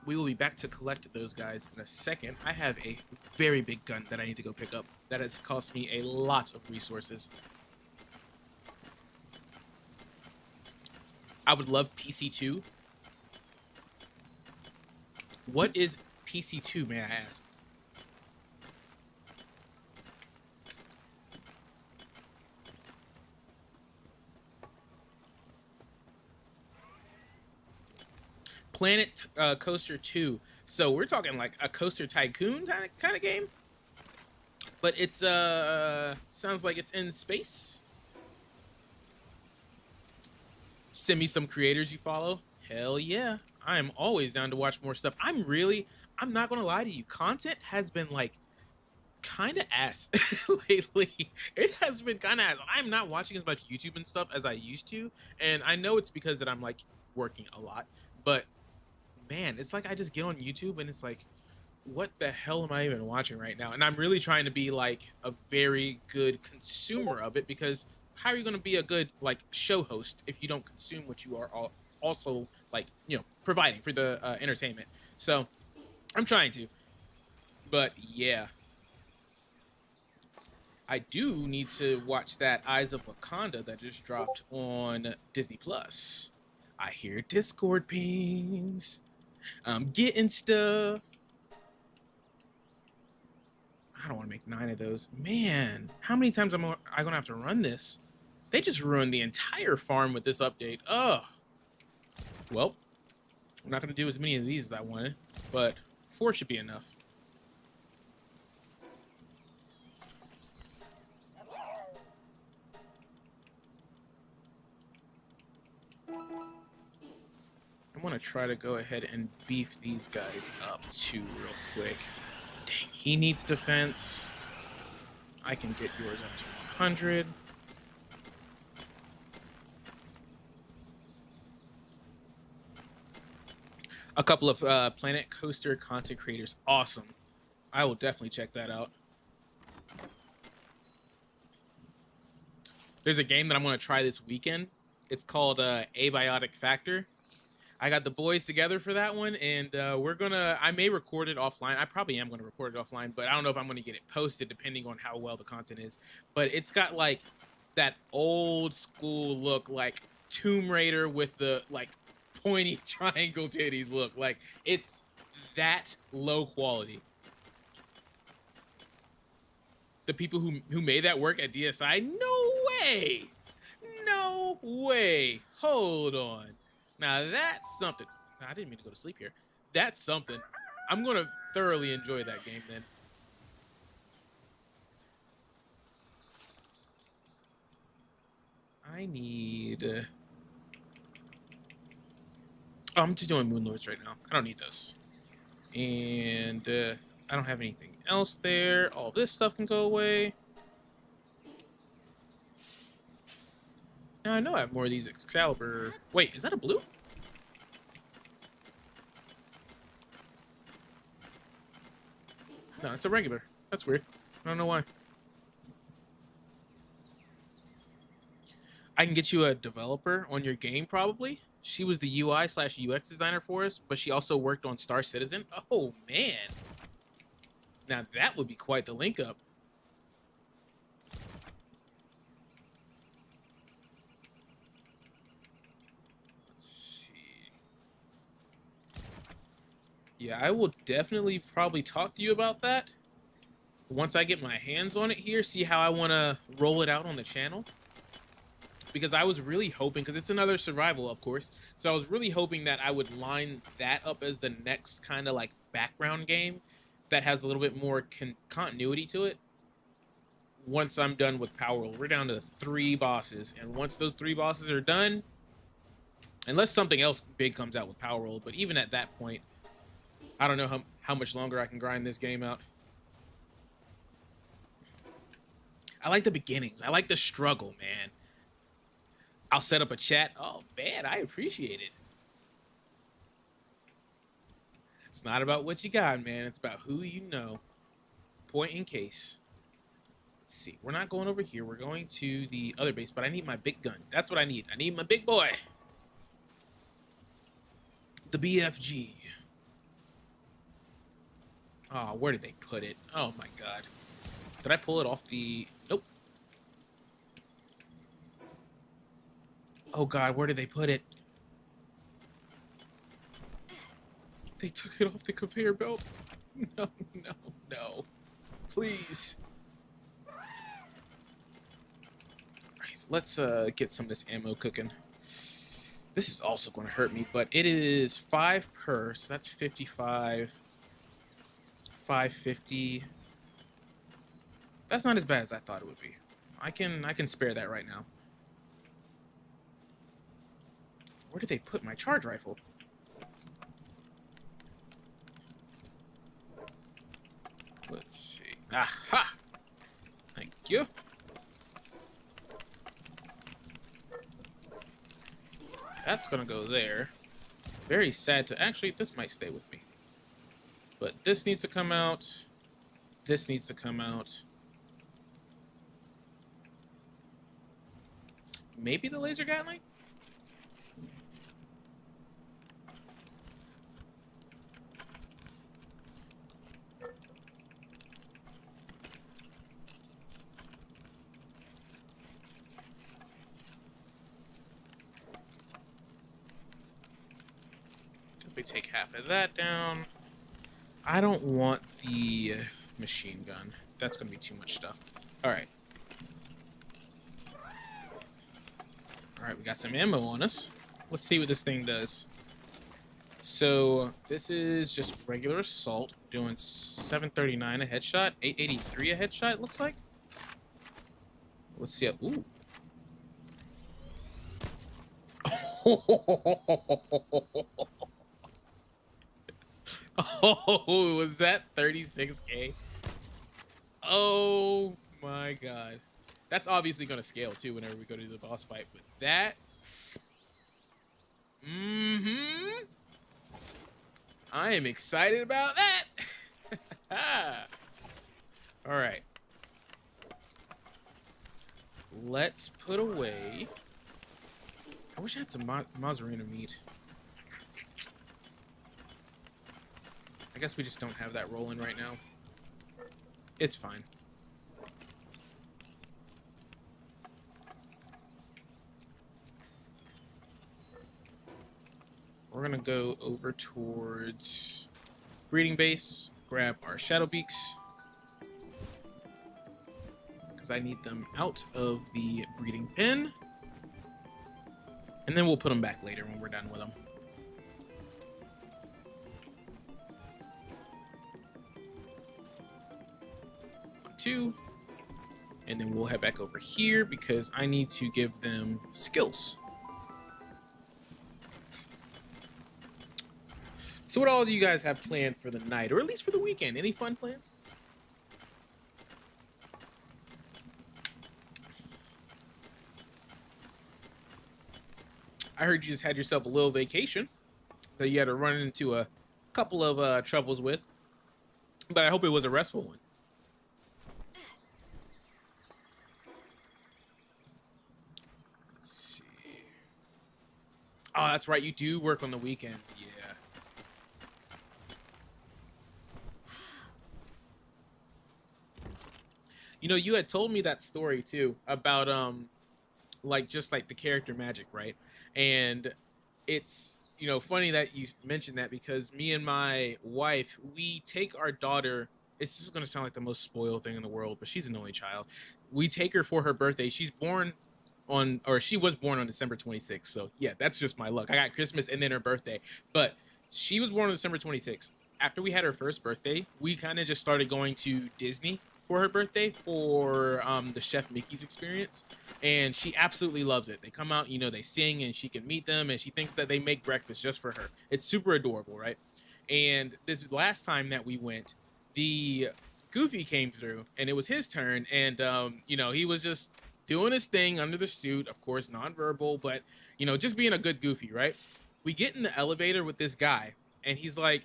We will be back to collect those guys in a second. I have a very big gun that I need to go pick up. That has cost me a lot of resources. I would love PC2. What is PC2, may I ask? Planet Coaster 2. So we're talking like a Coaster Tycoon kind of game. But it's sounds like it's in space. Send me some creators you follow. Hell yeah. I am always down to watch more stuff. I'm not gonna lie to you. Content has been like kind of ass lately. It has been kind of ass. I'm not watching as much YouTube and stuff as I used to. And I know it's because that I'm like working a lot. But man, it's like I just get on YouTube and it's like, what the hell am I even watching right now? And I'm really trying to be like a very good consumer of it, because how are you going to be a good like show host if you don't consume what you are also like, you know, providing for the entertainment? So I'm trying to, but yeah, I do need to watch that Eyes of Wakanda that just dropped on Disney Plus. I hear Discord pings. I'm getting stuff. I don't want to make 9 of those. Man, how many times am I gonna have to run this? They just ruined the entire farm with this update. Ugh. Well, I'm not gonna do as many of these as I wanted, but 4 should be enough. I'm gonna try to go ahead and beef these guys up too real quick. Dang, he needs defense. I can get yours up to 100. A couple of Planet Coaster content creators. Awesome. I will definitely check that out. There's a game that I'm going to try this weekend. It's called Abiotic Factor. I got the boys together for that one, and I may record it offline. I probably am going to record it offline, but I don't know if I'm going to get it posted depending on how well the content is. But it's got like that old school look, like Tomb Raider with the like pointy triangle titties look. Like it's that low quality. The people who made that work at DSI, no way. No way. Hold on. Now that's something. I didn't mean to go to sleep here. That's something. I'm going to thoroughly enjoy that game then. I need... Oh, I'm just doing Moonlords right now. I don't need those. And I don't have anything else there. All this stuff can go away. Now I know I have more of these Excalibur. Wait, is that a blue? No, it's a regular. That's weird. I don't know why. I can get you a developer on your game, probably. She was the UI/UX designer for us, but she also worked on Star Citizen. Oh, man. Now that would be quite the link up. Let's see. Yeah, I will definitely probably talk to you about that once I get my hands on it here, see how I want to roll it out on the channel. Because I was really hoping, because it's another survival, of course, so I was really hoping that I would line that up as the next kind of like background game that has a little bit more continuity to it. Once I'm done with Palworld, we're down to 3 bosses, and once those 3 bosses are done, unless something else big comes out with Palworld, but even at that point, I don't know how much longer I can grind this game out. I like the beginnings. I like the struggle, man. I'll set up a chat. Oh, man, I appreciate it. It's not about what you got, man. It's about who you know. Point in case. Let's see. We're not going over here. We're going to the other base, but I need my big gun. That's what I need. I need my big boy. The BFG. Oh, where did they put it? Oh, my God. Did I pull it off the... Nope. Oh, God, where did they put it? They took it off the conveyor belt. No, no, no. Please. All right, let's get some of this ammo cooking. This is also going to hurt me, but it is 5 per, so that's 55. 550. That's not as bad as I thought it would be. I can spare that right now. Where did they put my charge rifle? Let's see. Aha! Thank you. That's gonna go there. Very sad to... Actually, this might stay with me. But this needs to come out. This needs to come out. Maybe the laser gatling? If we take half of that down... I don't want the machine gun. That's going to be too much stuff. Alright. Alright, we got some ammo on us. Let's see what this thing does. So, this is just regular assault. Doing 739 a headshot. 883 a headshot, it looks like. Let's see. Ooh. Oh, was that 36K? Oh my god. That's obviously going to scale too whenever we go to the boss fight, but that... I am excited about that! Alright. Let's put away... I wish I had some mozzarella meat. I guess we just don't have that rolling right now. It's fine. We're gonna go over towards breeding base, grab our Shadowbeaks, because I need them out of the breeding pen, and then we'll put them back later when we're done with them. Two, and then we'll head back over here because I need to give them skills. So what all do you guys have planned for the night, or at least for the weekend? Any fun plans? I heard you just had yourself a little vacation that you had to run into a couple of troubles with, but I hope it was a restful one. Oh, that's right. You do work on the weekends. Yeah. You know, you had told me that story too about like just like the character magic, right? And it's, you know, funny that you mentioned that because me and my wife, we take our daughter. It's just going to sound like the most spoiled thing in the world, but she's an only child. We take her for her birthday. She's born on, or she was born on December 26th. So yeah, that's just my luck. I got Christmas and then her birthday, but she was born on December 26th. After we had her first birthday, we kind of just started going to Disney for her birthday for the Chef Mickey's experience, and she absolutely loves it. They come out, you know, they sing, and she can meet them, and she thinks that they make breakfast just for her. It's super adorable, right? And this last time that we went, the Goofy came through, and it was his turn, and you know, he was just doing his thing under the suit, of course, nonverbal, but you know, just being a good Goofy, right? We get in the elevator with this guy, and he's like,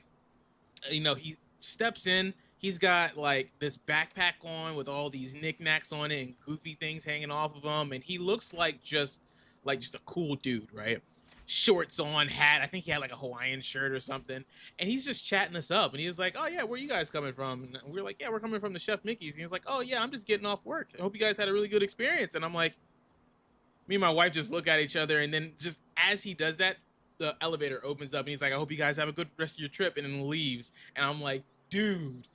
you know, he steps in. He's got like this backpack on with all these knickknacks on it and goofy things hanging off of him, and he looks like just a cool dude, right? Shorts on, hat. I think he had like a Hawaiian shirt or something, and he's just chatting us up. And he was like, "Oh yeah, where you guys coming from?" And we were like, "Yeah, we're coming from the Chef Mickey's." And he was like, "Oh yeah, I'm just getting off work. I hope you guys had a really good experience." And I'm like, me and my wife just look at each other, and then just as he does that, the elevator opens up, and he's like, "I hope you guys have a good rest of your trip," and then leaves. And I'm like, dude,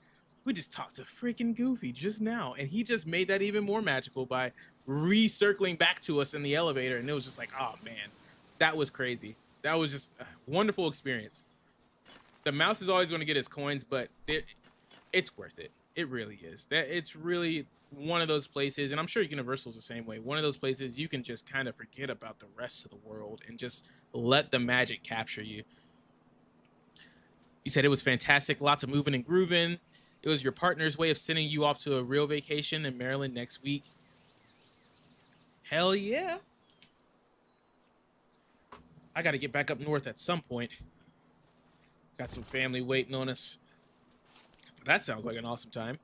we just talked to freaking Goofy just now, and he just made that even more magical by recircling back to us in the elevator. And it was just like, oh man, that was crazy. That was just a wonderful experience. The mouse is always going to get his coins, but it's worth it. It really is. It's really one of those places, and I'm sure Universal's the same way, one of those places you can just kind of forget about the rest of the world and just let the magic capture you. You said it was fantastic, lots of moving and grooving. It was your partner's way of sending you off to a real vacation in Maryland next week. Hell yeah. I got to get back up north at some point. Got some family waiting on us. That sounds like an awesome time.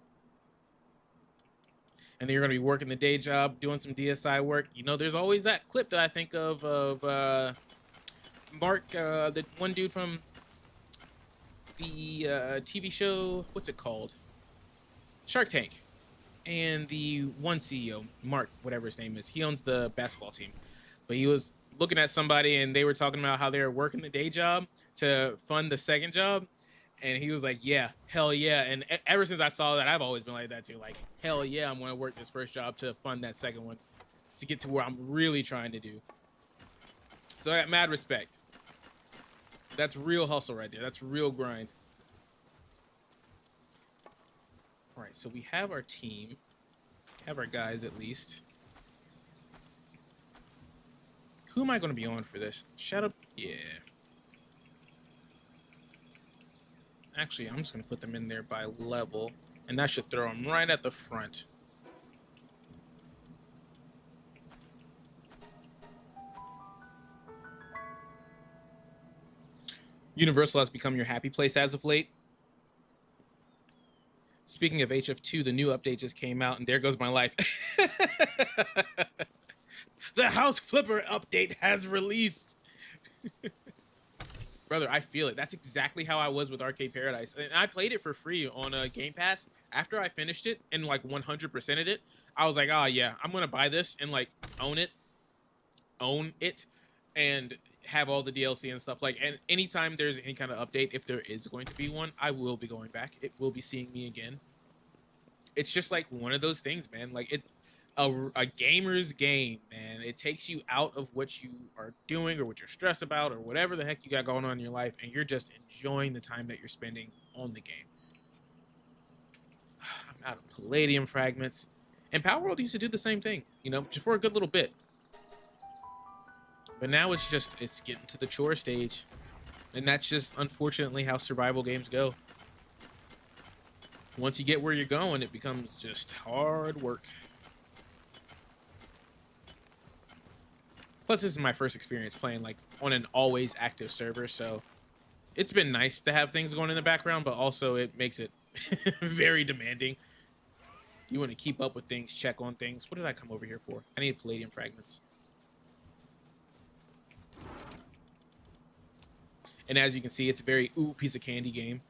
And then you're going to be working the day job, doing some DSI work. You know, there's always that clip that I think of Mark, the one dude from the TV show, what's it called? Shark Tank. And the one CEO, Mark, whatever his name is, he owns the basketball team. But he was looking at somebody and they were talking about how they were working the day job to fund the second job. And he was like, yeah, hell yeah. And ever since I saw that, I've always been like that too. Like, hell yeah, I'm going to work this first job to fund that second one to get to where I'm really trying to do. So I got mad respect. That's real hustle right there. That's real grind. All right, so we have our team. Have our guys at least. Who am I going to be on for this? Shadow? Yeah. Actually, I'm just going to put them in there by level. And that should throw them right at the front. Universal has become your happy place as of late. Speaking of HF2, the new update just came out, and there goes my life. The House Flipper update has released. Brother, I feel it. That's exactly how I was with Arcade Paradise. And I played it for free on Game Pass. After I finished it and like 100%ed it, I was like, oh yeah, I'm going to buy this and like own it, and have all the DLC and stuff. Like, and anytime there's any kind of update, if there is going to be one, I will be going back. It will be seeing me again. It's just like one of those things, man. Like a gamer's game, man. It takes you out of what you are doing or what you're stressed about or whatever the heck you got going on in your life, and you're just enjoying the time that you're spending on the game. I'm out of Palladium fragments. And Palworld used to do the same thing, you know, just for a good little bit. But now it's getting to the chore stage. And that's just, unfortunately, how survival games go. Once you get where you're going, it becomes just hard work. Plus, this is my first experience playing like on an always active server, so it's been nice to have things going in the background, but also it makes it very demanding. You want to keep up with things, check on things. What did I come over here for? I need Palladium fragments. And as you can see, it's a very ooh piece of candy game.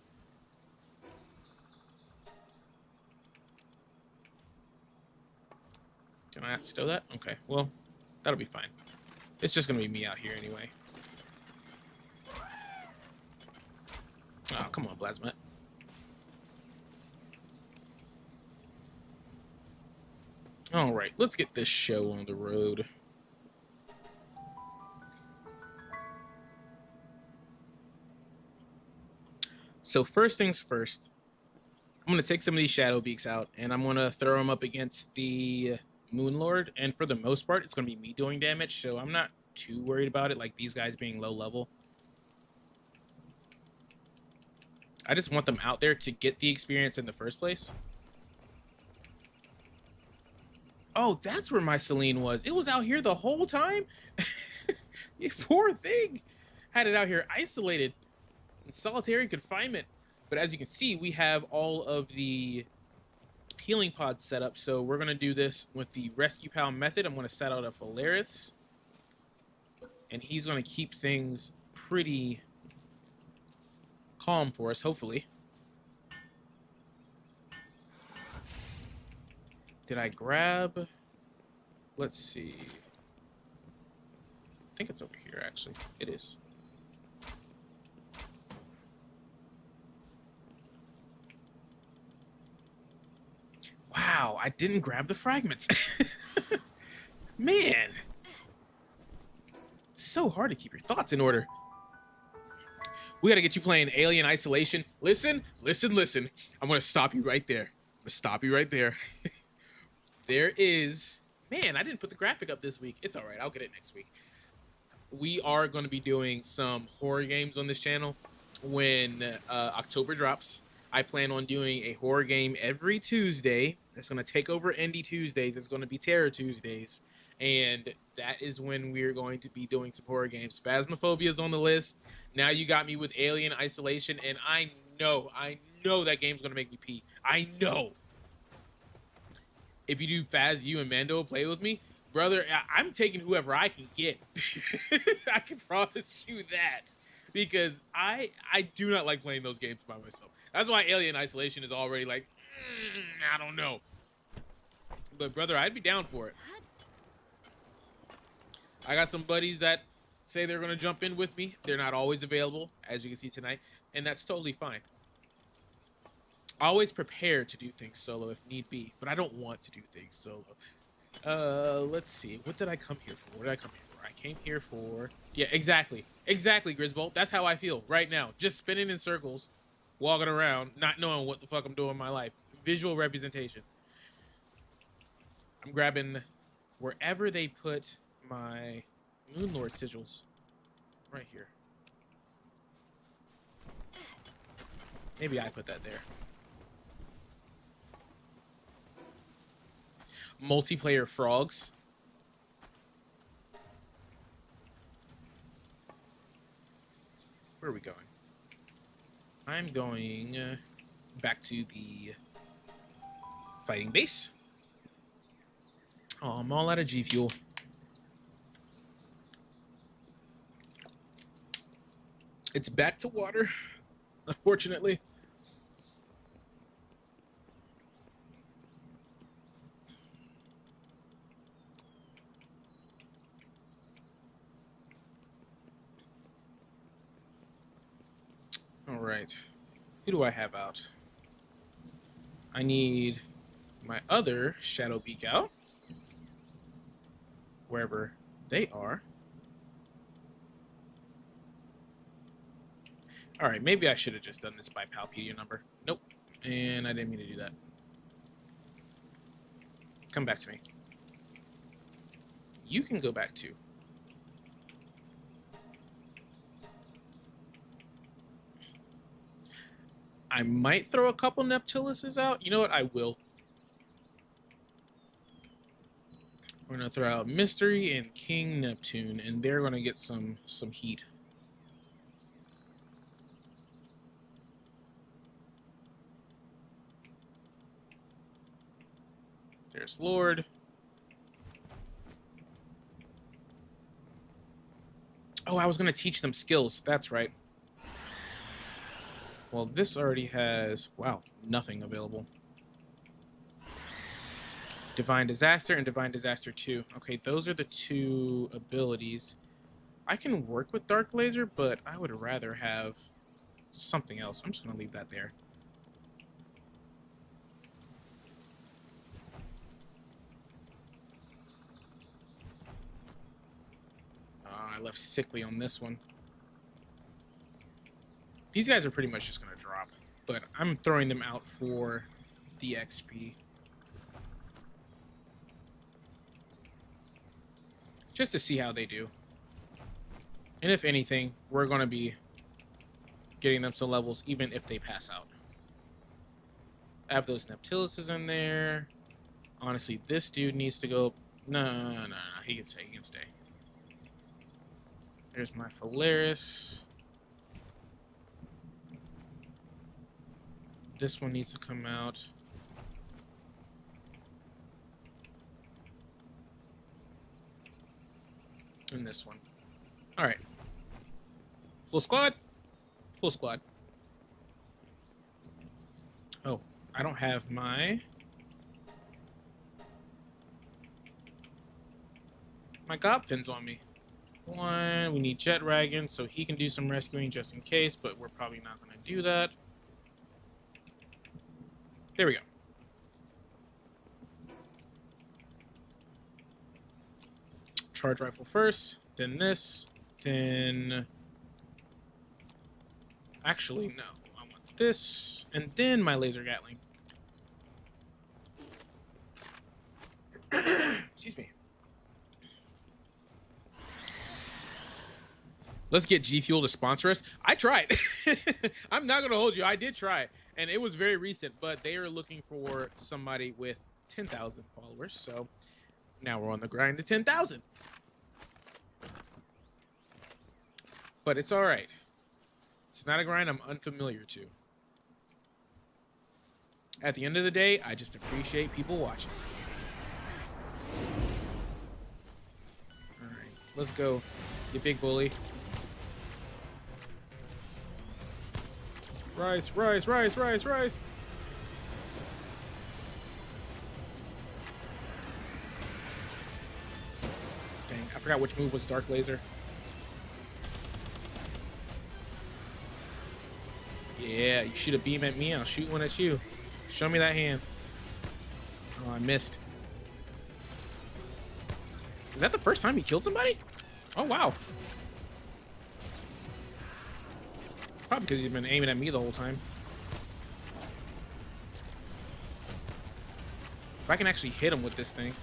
Can I not stow that? Okay, well, that'll be fine. It's just gonna be me out here anyway. Oh, come on, Plasma. All right, let's get this show on the road. So first things first, I'm going to take some of these Shadowbeaks out, and I'm going to throw them up against the Moonlord, and for the most part, it's going to be me doing damage, so I'm not too worried about it, like these guys being low level. I just want them out there to get the experience in the first place. Oh, that's where my Celine was. It was out here the whole time? You poor thing. Had it out here isolated in solitary confinement. But as you can see, we have all of the healing pods set up. So we're going to do this with the Rescue Pal method. I'm going to set out a Phalaris. And he's going to keep things pretty calm for us, hopefully. Did I grab... Let's see. I think it's over here, actually. It is. Wow, I didn't grab the fragments. Man. It's so hard to keep your thoughts in order. We gotta get you playing Alien Isolation. Listen, listen, listen. I'm gonna stop you right there. I'm gonna stop you right there. there is... Man, I didn't put the graphic up this week. It's all right. I'll get it next week. We are going to be doing some horror games on this channel when October drops. I plan on doing a horror game every Tuesday. That's going to take over Indie Tuesdays. It's going to be Terror Tuesdays. And that is when we're going to be doing some horror games. Phasmophobia is on the list. Now you got me with Alien Isolation. And I know that game's going to make me pee. I know. If you do Phaz, you and Mando play with me, brother, I'm taking whoever I can get. I can promise you that. Because I do not like playing those games by myself. That's why Alien Isolation is already like, I don't know. But brother, I'd be down for it. I got some buddies that say they're going to jump in with me. They're not always available, as you can see tonight. And that's totally fine. Always prepared to do things solo if need be, but I don't want to do things solo. Let's see. What did I come here for? What did I come here for? I came here for... Yeah, exactly. Exactly, Grisbolt. That's how I feel right now. Just spinning in circles, walking around, not knowing what the fuck I'm doing in my life. Visual representation. I'm grabbing wherever they put my Moonlord sigils. Right here. Maybe I put that there. Multiplayer frogs. Where are we going? I'm going back to the fighting base. Oh, I'm all out of G Fuel. It's back to water, unfortunately. All right, who do I have out? I need my other Shadowbeak out, wherever they are. All right, maybe I should have just done this by Palpedia number. Nope, and I didn't mean to do that. Come back to me. You can go back too. I might throw a couple Neptilises out. You know what? I will. We're gonna throw out Mystery and King Neptune, and they're gonna get some heat. There's Lord. Oh, I was gonna teach them skills. That's right. Well, this already has, wow, nothing available. Divine Disaster and Divine Disaster 2. Okay, those are the two abilities. I can work with Dark Laser, but I would rather have something else. I'm just going to leave that there. I left Sickly on this one. These guys are pretty much just going to drop, but I'm throwing them out for the XP. Just to see how they do. And if anything, we're going to be getting them some levels even if they pass out. I have those Neptilises in there. Honestly, this dude needs to go... No. He can stay. He can stay. There's my Phalaris. This one needs to come out. And this one. Alright. Full squad? Full squad. Oh, I don't have my Gobfins on me. One, we need Jet Dragon, so he can do some rescuing just in case, but we're probably not going to do that. There we go. Charge rifle first, then this, then... Actually, no. I want this, and then my laser Gatling. Let's get G Fuel to sponsor us. I tried. I'm not gonna hold you. I did try, and it was very recent. But they are looking for somebody with 10,000 followers. So now we're on the grind to 10,000. But it's all right. It's not a grind I'm unfamiliar to. At the end of the day, I just appreciate people watching. All right, let's go, you big bully. Rise, rise, rise, rise, rise. Dang, I forgot which move was Dark Laser. Yeah, you shoot a beam at me, I'll shoot one at you. Show me that hand. Oh, I missed. Is that the first time he killed somebody? Oh, wow. Probably because he's been aiming at me the whole time. If I can actually hit him with this thing.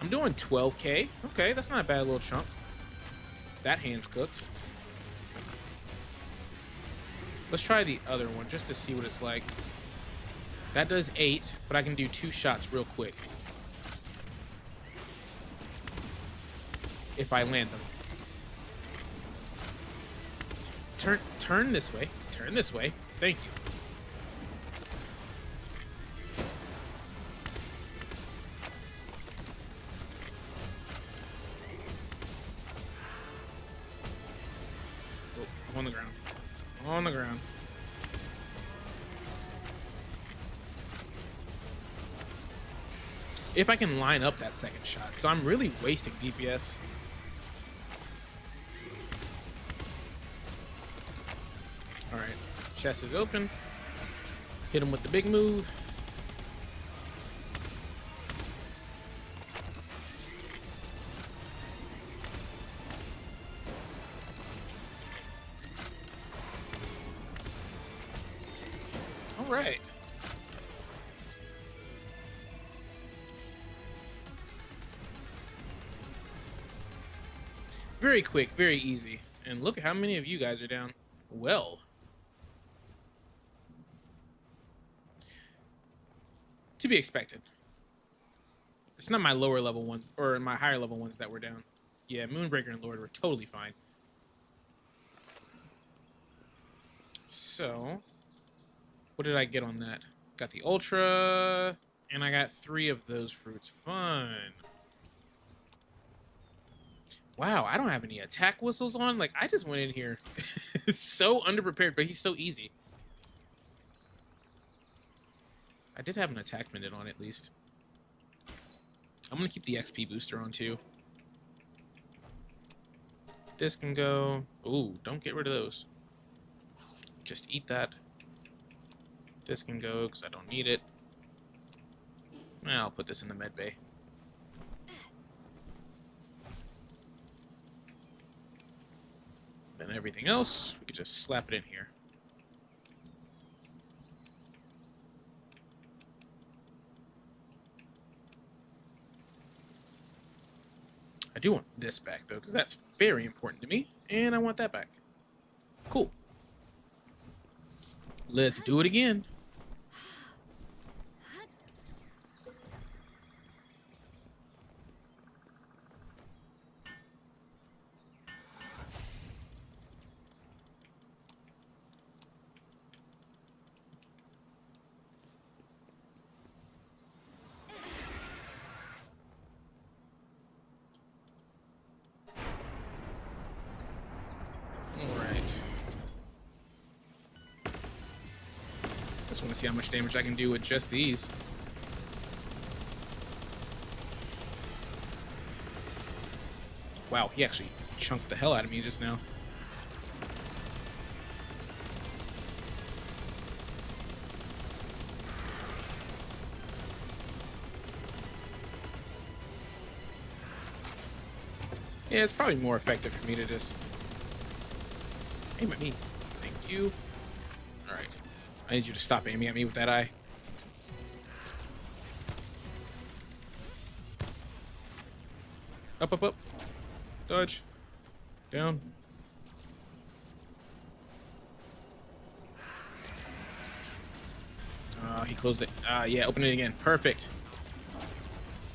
I'm doing 12K. Okay, that's not a bad little chunk. That hand's cooked. Let's try the other one just to see what it's like. That does 8, but I can do 2 shots real quick. If I land them. Turn this way. Turn this way. Thank you. Oh, I'm on the ground. On the ground. If I can line up that second shot. So I'm really wasting DPS. Alright. Chest is open. Hit him with the big move. Alright. Very quick, very easy. And look at how many of you guys are down. Well. To be expected. It's not my lower level ones, or my higher level ones that were down. Yeah, Moonbreaker and Lord were totally fine. So, what did I get on that? Got the Ultra, and I got 3 of those fruits. Fun. Wow, I don't have any attack whistles on. Like, I just went in here so underprepared, but he's so easy. I did have an attack minute on at least. I'm going to keep the XP booster on too. This can go. Ooh, don't get rid of those. Just eat that. This can go because I don't need it. I'll put this in the med bay. Then everything else, we could just slap it in here. I do want this back, though, because that's very important to me, and I want that back. Cool. Let's do it again. Just want to see how much damage I can do with just these. Wow, he actually chunked the hell out of me just now. Yeah, it's probably more effective for me to just aim at me. Thank you. Alright. I need you to stop aiming at me with that eye. Up, up, up. Dodge. Down. He closed it. Yeah, open it again. Perfect.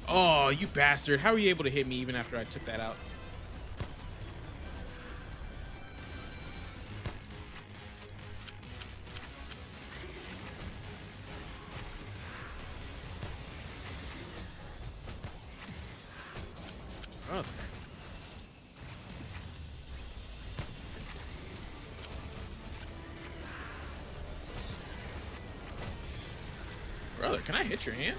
Oh, you bastard. How were you able to hit me even after I took that out? Brother. Brother, can I hit your hand?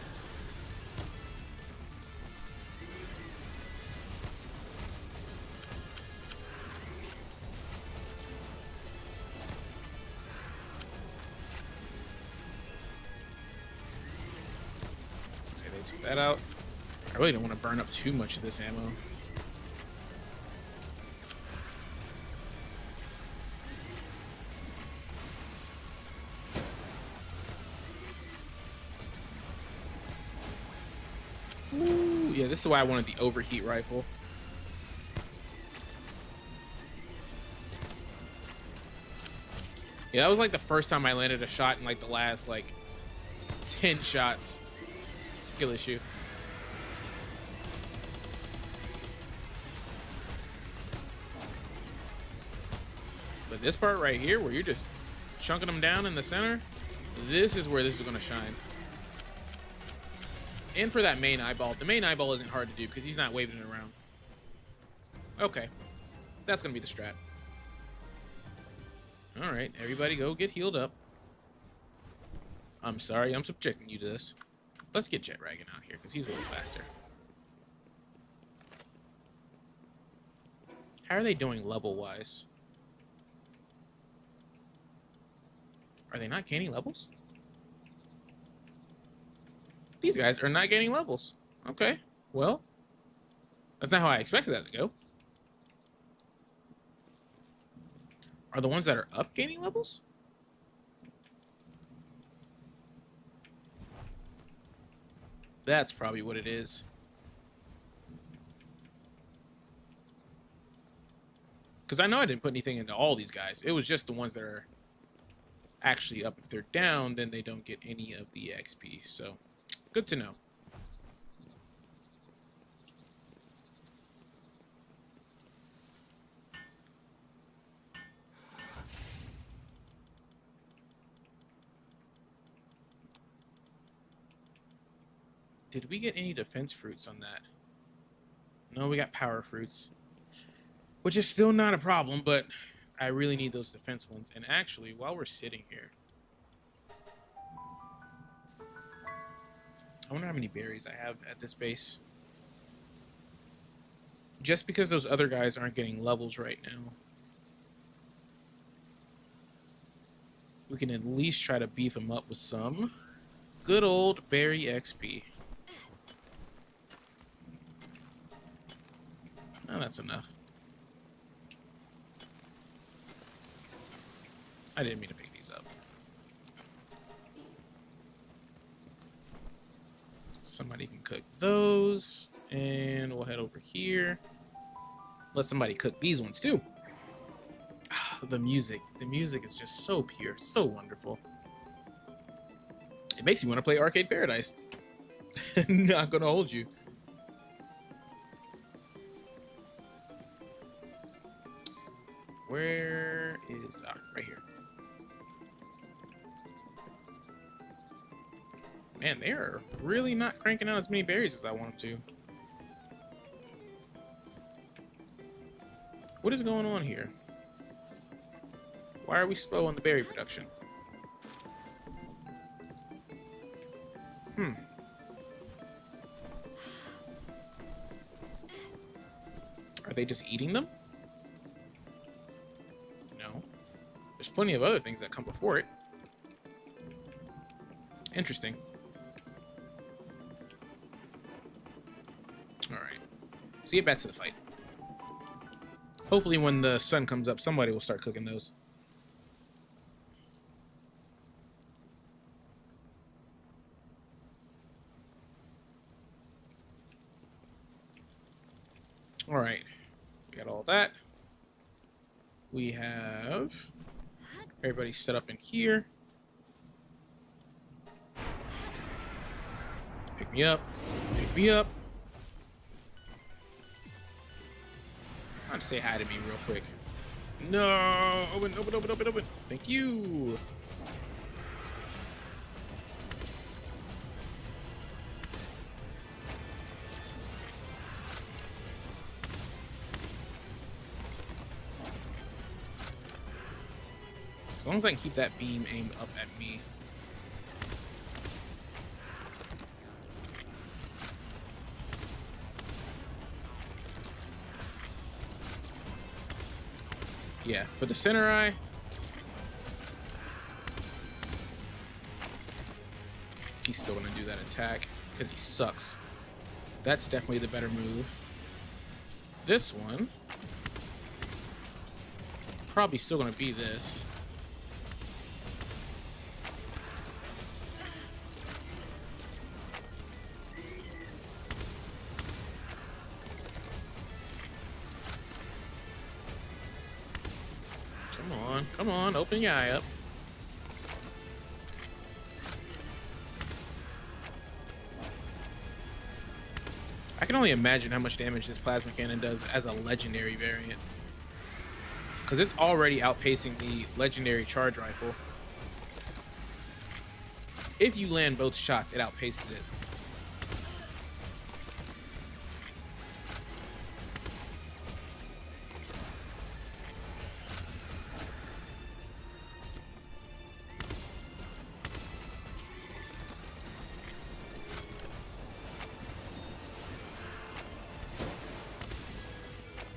Okay, they took that out. I really don't want to burn up too much of this ammo. Ooh, yeah, this is why I wanted the overheat rifle. Yeah, that was like the first time I landed a shot in like the last like 10 shots. Skill issue. But this part right here where you're just chunking them down in the center, this is where this is going to shine. And for that main eyeball. The main eyeball isn't hard to do because he's not waving it around. Okay. That's going to be the strat. Alright, everybody go get healed up. I'm sorry, I'm subjecting you to this. Let's get Jet Dragon out here because he's a little faster. How are they doing level-wise? Are they not gaining levels? These guys are not gaining levels. Okay, well, that's not how I expected that to go. Are the ones that are up gaining levels? That's probably what it is. Because I know I didn't put anything into all these guys. It was just the ones that are actually up. If they're down, then they don't get any of the XP. So, good to know. Did we get any defense fruits on that? No, we got power fruits. Which is still not a problem, but I really need those defense ones. And actually, while we're sitting here, I wonder how many berries I have at this base. Just because those other guys aren't getting levels right now, we can at least try to beef them up with some good old berry XP. Oh, that's enough. I didn't mean to pick these up. Somebody can cook those, and we'll head over here. Let somebody cook these ones too. The music is just so pure, so wonderful. It makes me want to play Arcade Paradise. Not gonna hold you. Where is... right here. Man, they are really not cranking out as many berries as I want them to. What is going on here? Why are we slow on the berry production? Are they just eating them? No. There's plenty of other things that come before it. Interesting. Alright. Let's get back to the fight. Hopefully when the sun comes up, somebody will start cooking those. Alright. We got all that. We have everybody set up in here. Pick me up. Pick me up. I'll just say hi to me real quick. No! Open, open, open, open, open. Thank you. As long as I can keep that beam aimed up at me. Yeah, for the center eye. He's still gonna do that attack because he sucks. That's definitely the better move. This one, probably still gonna be this. Come on, open your eye up. I can only imagine how much damage this plasma cannon does as a legendary variant, because it's already outpacing the legendary charge rifle. If you land both shots, it outpaces it.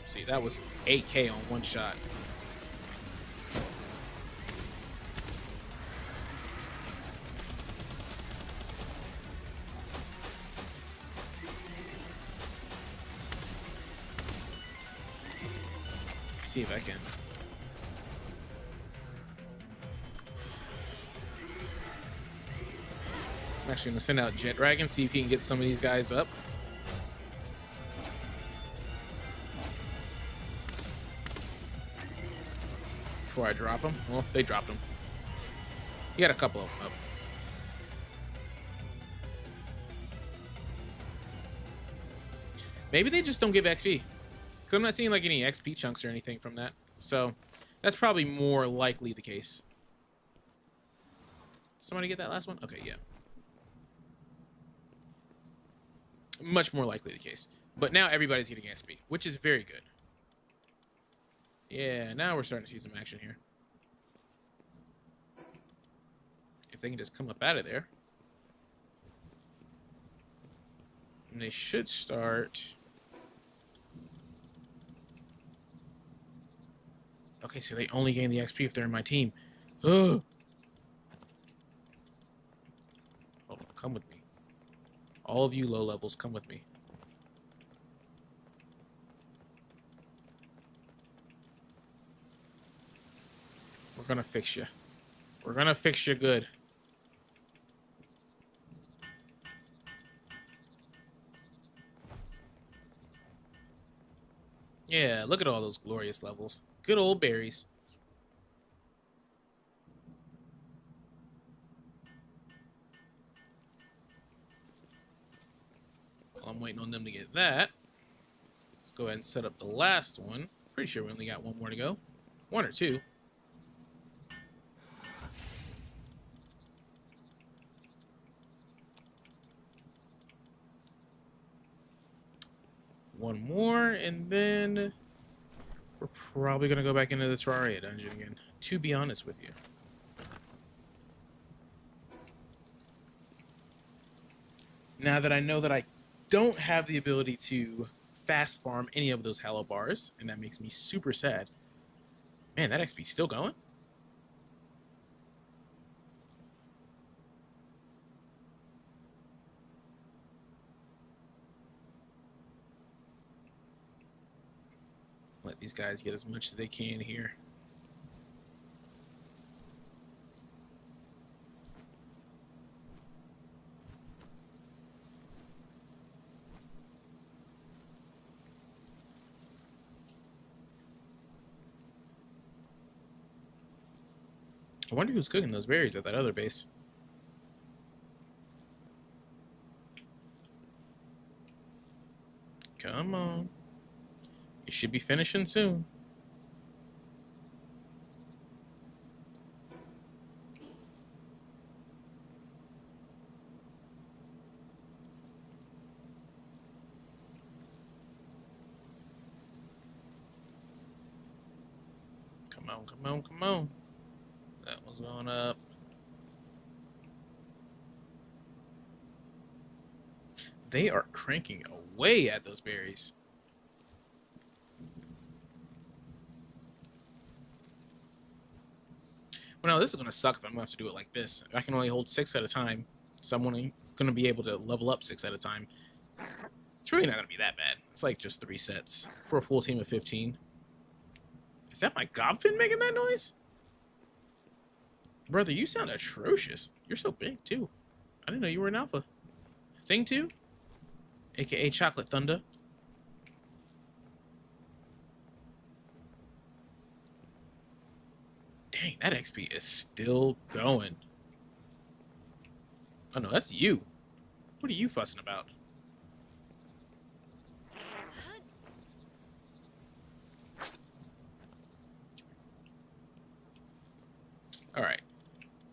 See, that was 8K on one shot. See if I can. I'm actually gonna send out Jet Dragon, see if he can get some of these guys up. Before I drop them. Well, they dropped them. You got a couple of them up. Maybe they just don't give XP. Because I'm not seeing like any XP chunks or anything from that. So that's probably more likely the case. Somebody get that last one? Okay, yeah. Much more likely the case. But now everybody's getting XP, which is very good. Yeah, now we're starting to see some action here. If they can just come up out of there. And they should start. Okay, so they only gain the XP if they're in my team. Ugh. Hold on, come with me. All of you low levels, come with me. We're gonna fix you. We're gonna fix you good. Yeah, look at all those glorious levels. Good old berries. Well, I'm waiting on them to get that. Let's go ahead and set up the last one. Pretty sure we only got one more to go. One or two. One more, and then we're probably going to go back into the Terraria dungeon again, to be honest with you. Now that I know that I don't have the ability to fast farm any of those Hallow Bars, and that makes me super sad. Man, that XP's still going? Let these guys get as much as they can here. I wonder who's cooking those berries at that other base. Come on. You should be finishing soon. Come on, come on, come on. That one's going up. They are cranking away at those berries. Well, no, this is going to suck if I'm going to have to do it like this. I can only hold 6 at a time, so I'm only going to be able to level up 6 at a time. It's really not going to be that bad. It's like just 3 sets for a full team of 15. Is that my Gobfin making that noise? Brother, you sound atrocious. You're so big, too. I didn't know you were an alpha. Thing 2? AKA Chocolate Thunder. Dang, that XP is still going. Oh no, that's you. What are you fussing about? Alright.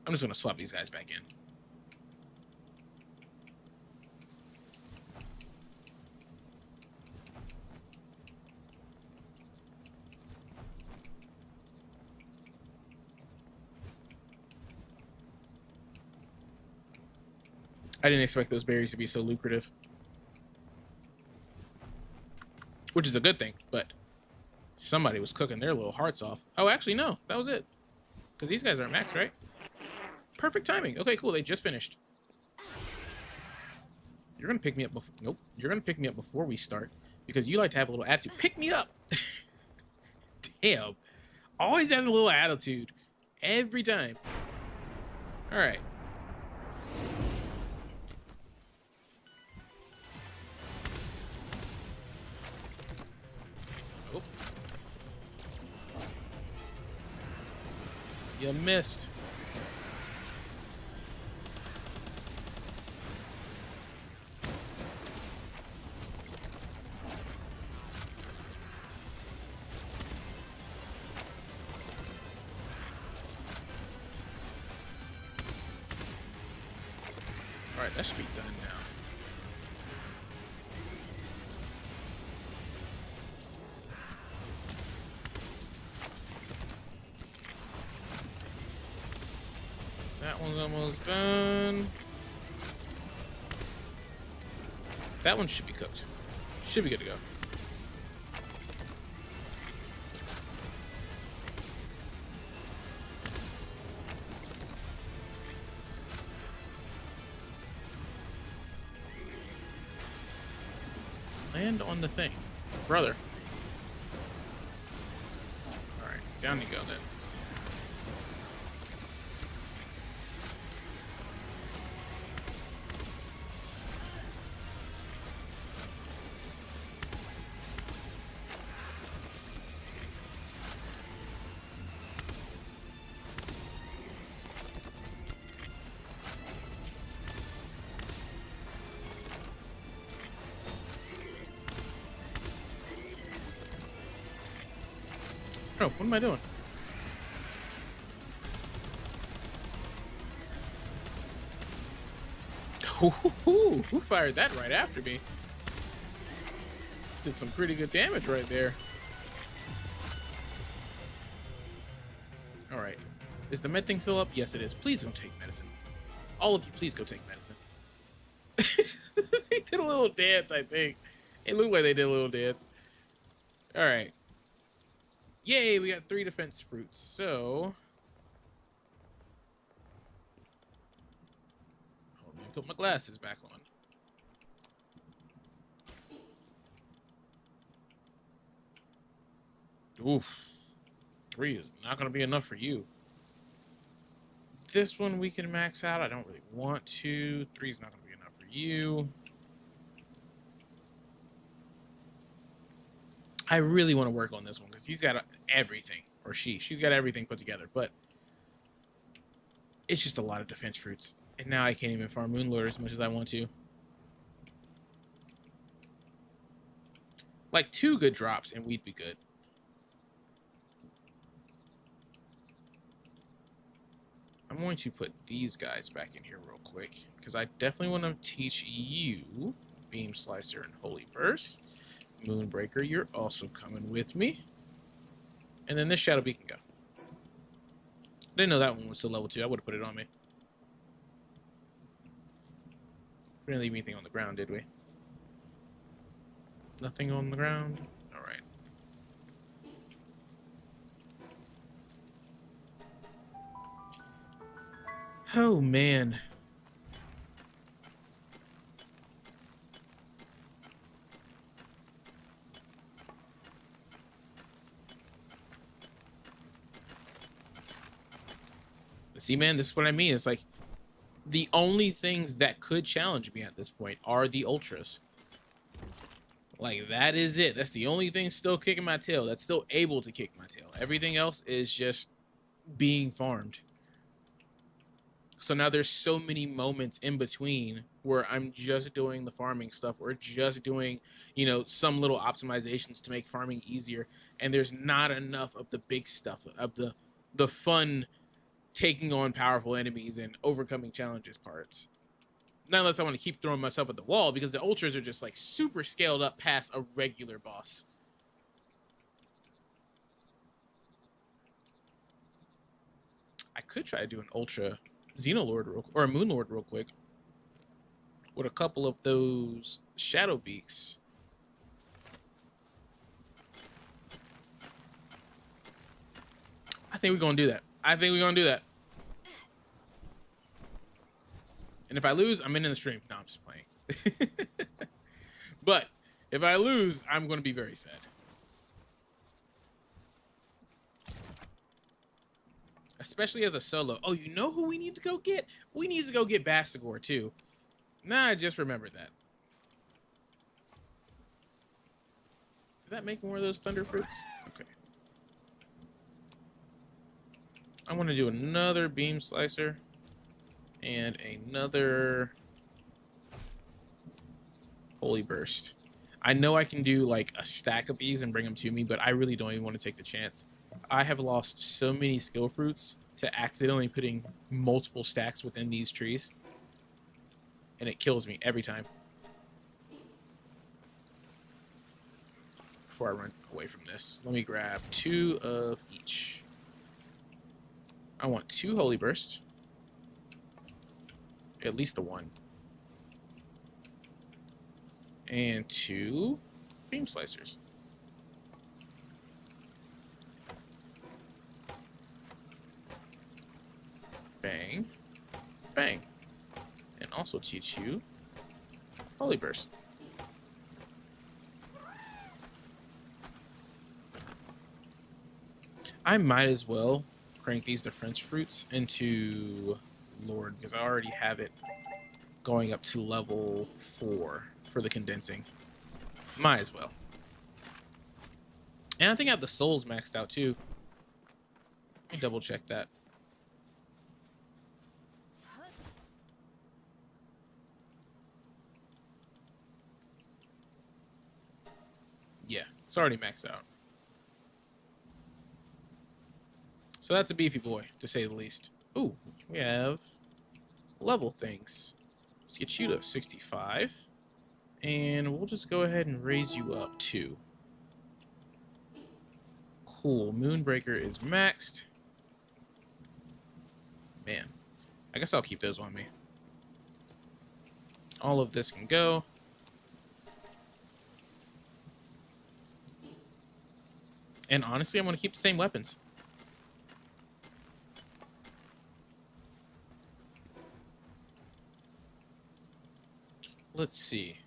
I'm just gonna swap these guys back in. I didn't expect those berries to be so lucrative. Which is a good thing, but somebody was cooking their little hearts off. Oh, actually, no. That was it. Because these guys aren't maxed, right? Perfect timing. Okay, cool. They just finished. You're going to pick me up before... Nope. You're going to pick me up before we start. Because you like to have a little attitude. Pick me up! Damn. Always has a little attitude. Every time. Alright. Oh. You missed. Alright, that should be done now. That one's almost done. That one should be cooked. Should be good to go. Land on the thing. Brother. Alright, down you go then. Oh, what am I doing? Who fired that right after me? Did some pretty good damage right there. Alright. Is the med thing still up? Yes, it is. Please don't take medicine. All of you, please go take medicine. They did a little dance, I think. It looked like they did a little dance. Alright. Yay, we got 3 defense fruits, so... Let me put my glasses back on. Oof. 3 is not going to be enough for you. This one we can max out. I don't really want to. 3 is not going to be enough for you. I really want to work on this one because he's got everything, or she's got everything put together, but It's just a lot of defense fruits. And now I can't even farm Moonlord as much as I want to. Like 2 good drops and we'd be good. I'm going to put these guys back in here real quick, because I definitely want to teach you Beam Slicer and Holy Burst. Moonbreaker, you're also coming with me. And then this Shadowbeak can go. Didn't know that one was still level 2. I would have put it on me. We didn't leave anything on the ground, did we? Nothing on the ground? Alright. Oh, man. See, man, this is what I mean. It's like the only things that could challenge me at this point are the ultras. Like, that is it. That's the only thing still kicking my tail. That's still able to kick my tail. Everything else is just being farmed. So now there's so many moments in between where I'm just doing the farming stuff or just doing, you know, some little optimizations to make farming easier. And there's not enough of the big stuff, of the fun taking on powerful enemies and overcoming challenges parts. Not unless I want to keep throwing myself at the wall, because the ultras are just like super scaled up past a regular boss. I could try to do an ultra Xenolord or a Moonlord real quick with a couple of those Shadowbeaks. I think we're gonna do that. And if I lose, I'm in the stream. No, I'm just playing. But if I lose, I'm going to be very sad. Especially as a solo. Oh, you know who we need to go get? We need to go get Bastigor, too. Nah, I just remembered that. Did that make more of those Thunder Fruits? Okay. I want to do another Beam Slicer. And another Holy Burst. I know I can do like a stack of these and bring them to me, but I really don't even want to take the chance. I have lost so many skill fruits to accidentally putting multiple stacks within these trees. And it kills me every time. Before I run away from this, let me grab 2 of each. I want 2 Holy Bursts. At least the 1. And 2 Beam Slicers. Bang. Bang. And also teach you Holy Burst. I might as well crank these defense fruits into Lord, because I already have it going up to level 4 for the condensing. Might as well. And I think I have the souls maxed out too. Let me double check that. Yeah, it's already maxed out. So that's a beefy boy, to say the least. Ooh, we have level things. Let's get you to 65. And we'll just go ahead and raise you up too. Cool. Moonbreaker is maxed. Man, I guess I'll keep those on me. All of this can go. And honestly, I'm going to keep the same weapons. Let's see.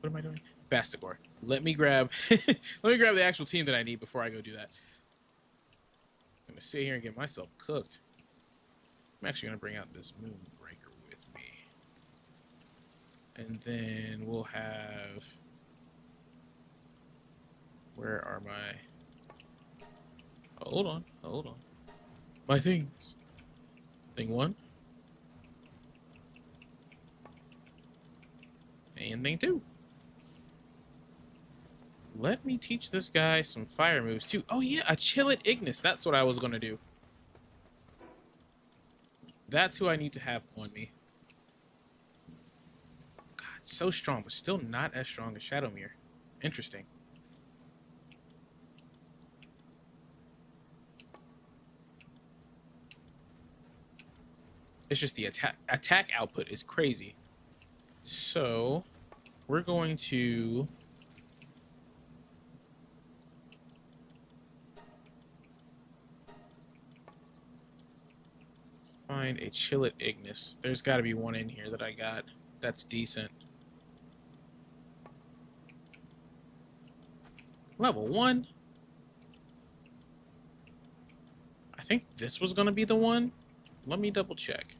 What am I doing? Bastigor. Let me grab the actual team that I need before I go do that. I'm gonna sit here and get myself cooked. I'm actually gonna bring out this Moonbreaker with me. And then we'll have, where are my Hold on, hold on. My things. Thing 1. And thing 2. Let me teach this guy some fire moves too. Oh yeah, a Ch.18. That's what I was gonna do. That's who I need to have on me. God, so strong, but still not as strong as Shadowmere. Interesting. It's just the attack output is crazy. So we're going to find a Ch.18. There's got to be one in here that I got that's decent. Level 1. I think this was going to be the one. Let me double check.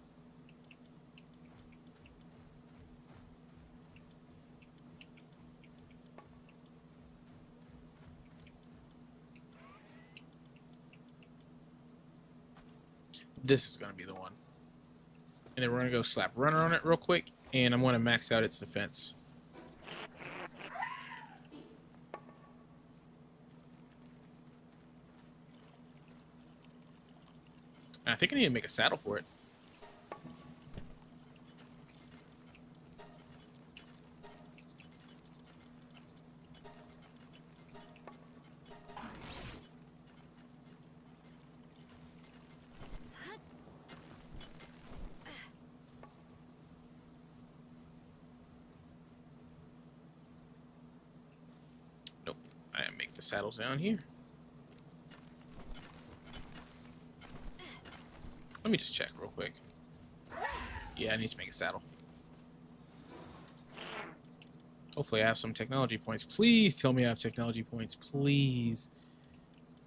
This is going to be the one. And then we're going to go slap runner on it real quick. And I'm going to max out its defense. And I think I need to make a saddle for it. Nope. I make the saddles down here. Let me just check real quick. Yeah, I need to make a saddle. Hopefully I have some technology points. Please tell me I have technology points. Please.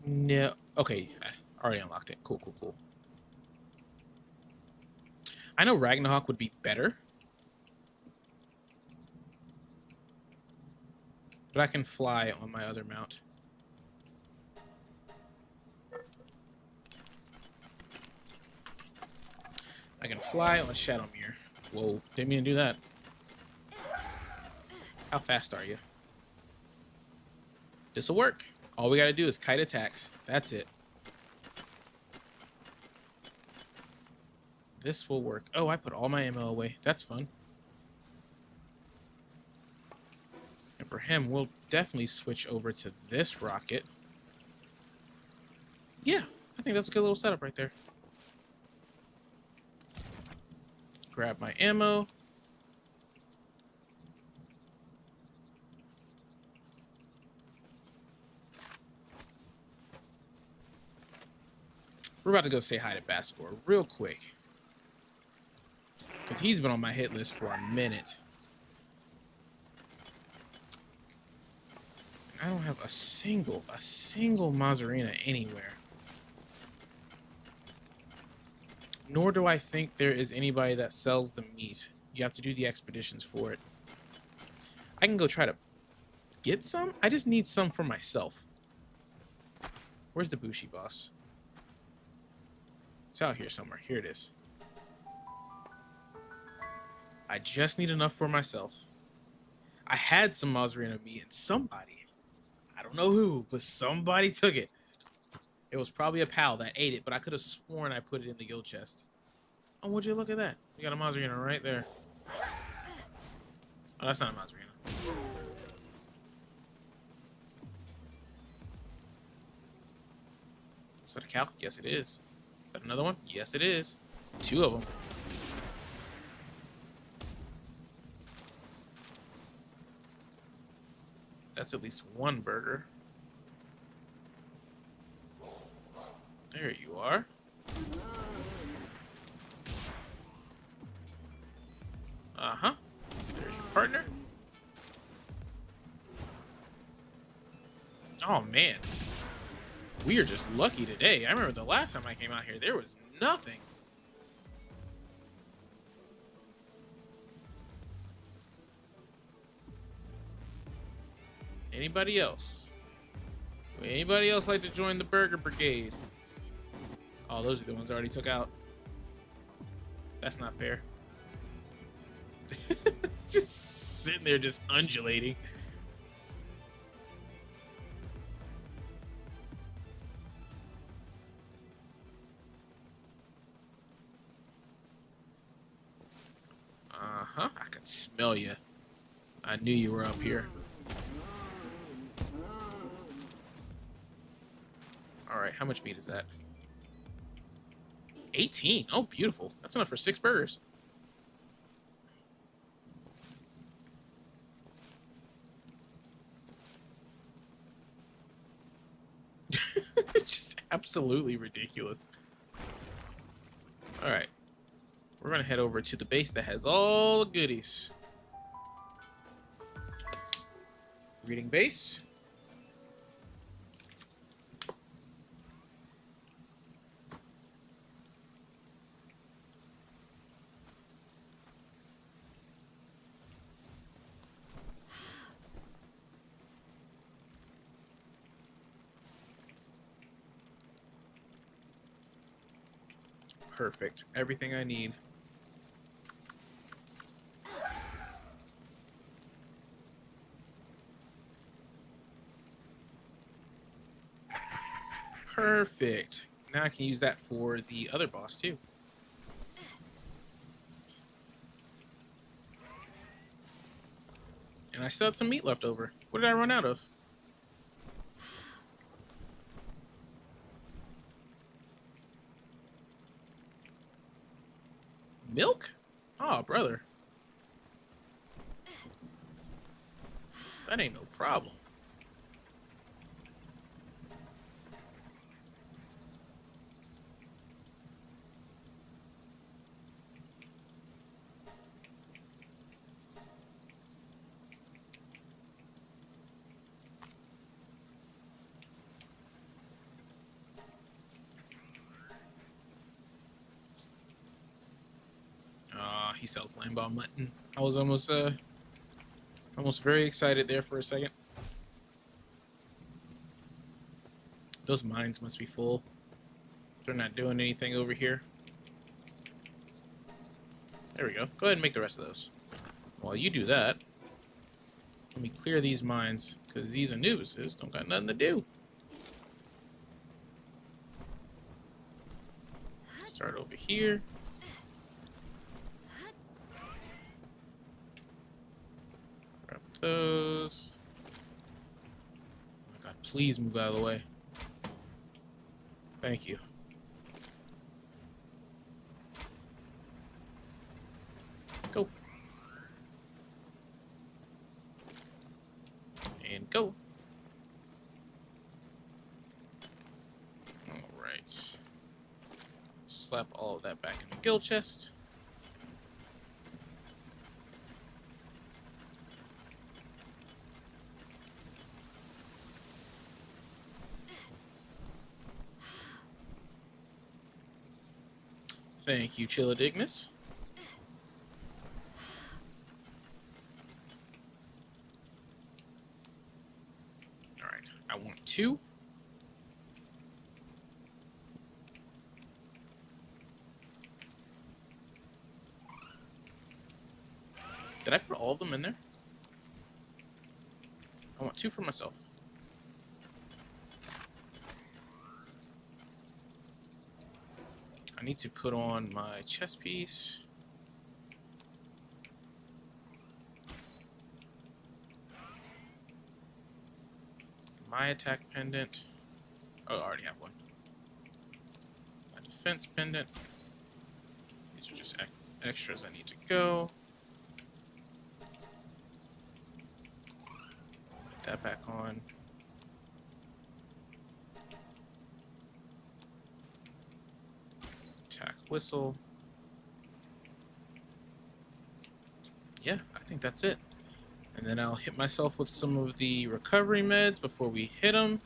No. Okay. I already unlocked it. Cool, cool, cool. I know Ragnarok would be better. But I can fly on my other mount. I can fly on Shadowmere. Whoa, didn't mean to do that. How fast are you? This'll work. All we gotta do is kite attacks. That's it. This will work. Oh, I put all my ammo away. That's fun. And for him, we'll definitely switch over to this rocket. Yeah, I think that's a good little setup right there. Grab my ammo. We're about to go say hi to Baskor real quick. Because he's been on my hit list for a minute. And I don't have a single Mazarina anywhere. Nor do I think there is anybody that sells the meat. You have to do the expeditions for it. I can go try to get some. I just need some for myself. Where's the Bushi boss? It's out here somewhere. Here it is. I just need enough for myself. I had some Mazarina meat and somebody, I don't know who, but somebody took it. It was probably a pal that ate it, but I could have sworn I put it in the guild chest. Oh, would you look at that? We got a Mazarina right there. Oh, that's not a Mazarina. Is that a cow? Yes, it is. Is that another one? Yes, it is. 2 of them. That's at least 1 burger. There you are. Uh-huh. There's your partner. Oh, man. We are just lucky today. I remember the last time I came out here, there was nothing. Anybody else? Would anybody else like to join the Burger Brigade? Oh, those are the ones I already took out. That's not fair. Just sitting there, just undulating. Uh-huh, I could smell you. I knew you were up here. All right, how much meat is that? 18. Oh, beautiful. That's enough for 6 burgers. Just absolutely ridiculous. All right. We're going to head over to the base that has all the goodies. Reading base. Perfect. Everything I need. Perfect. Now I can use that for the other boss too. And I still have some meat left over. What did I run out of? Milk? Oh, brother. That ain't no problem. He sells lamb mutton. I was almost very excited there for a second. Those mines must be full. They're not doing anything over here. There we go. Go ahead and make the rest of those. While you do that, let me clear these mines, because these Anubises don't got nothing to do. Start over here. Grab those. Oh my god, please move out of the way. Thank you. Go. And go. Alright. Slap all of that back in the guild chest. Thank you, Chillidignus. Alright, I want 2. Did I put all of them in there? I want 2 for myself. I need to put on my chest piece. My attack pendant. Oh, I already have one. My defense pendant. These are just extras I need to go. Put that back on. Attack whistle. Yeah, I think that's it. And then I'll hit myself with some of the recovery meds before we hit them.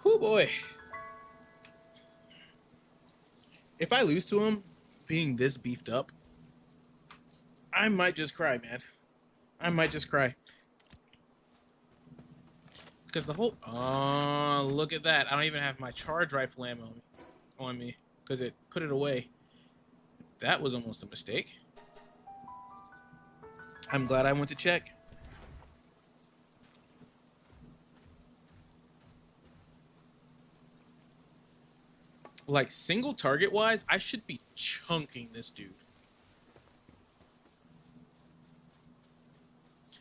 Whew, boy. If I lose to him being this beefed up, I might just cry, man. I might just cry. Because the whole... Oh, look at that. I don't even have my charge rifle ammo on me. Because it put it away. That was almost a mistake. I'm glad I went to check. Like, single target wise, I should be chunking this dude.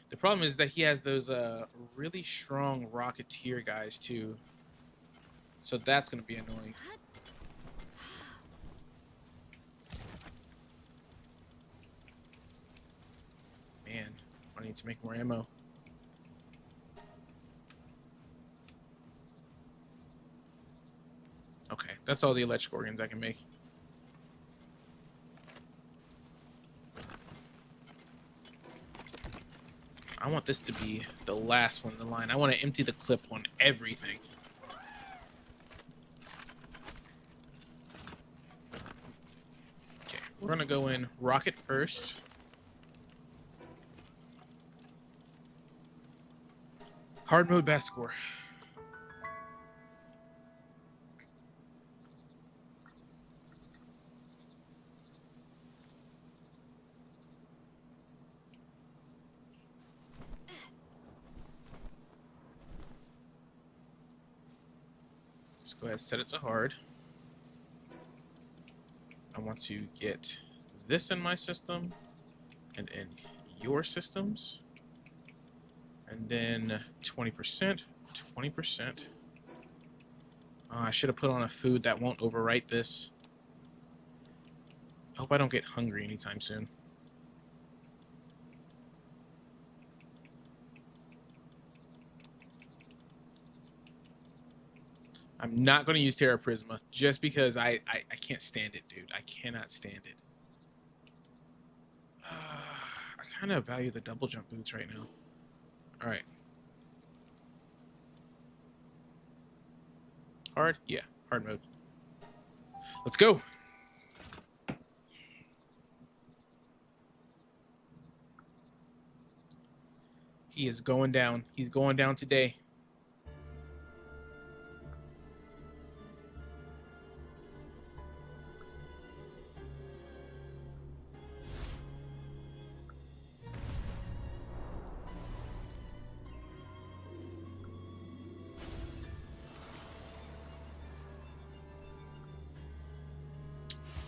The problem is that he has those really strong Rocketeer guys too. So that's going to be annoying. Man, I need to make more ammo. Okay, that's all the electric organs I can make. I want this to be the last one in the line. I want to empty the clip on everything. Okay, we're going to go in rocket first. Hard mode best score. Let's go ahead and set it to hard. I want to get this in my system and in your systems. And then 20%, 20%. I should have put on a food that won't overwrite this. I hope I don't get hungry anytime soon. I'm not going to use Terra Prisma just because I can't stand it, dude. I cannot stand it. I kind of value the double jump boots right now. All right. Hard? Yeah, hard mode. Let's go. He is going down. He's going down today.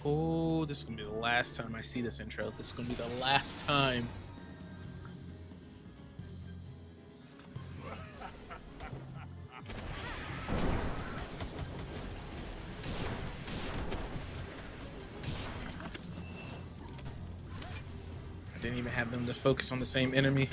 Oh, this is going to be the last time I see this intro. This is going to be the last time. I didn't even have them to focus on the same enemy.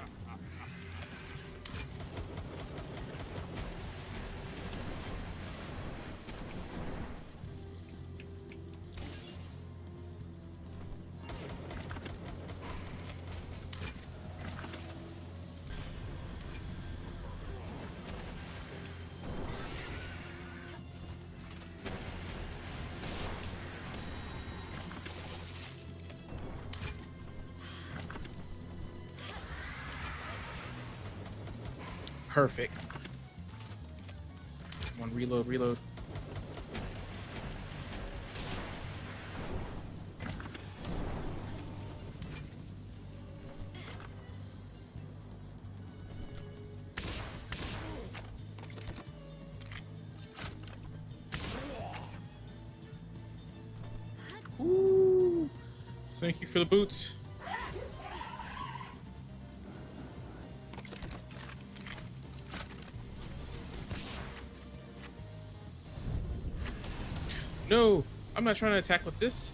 Perfect. Come on, reload, reload. Ooh, thank you for the boots. No, I'm not trying to attack with this.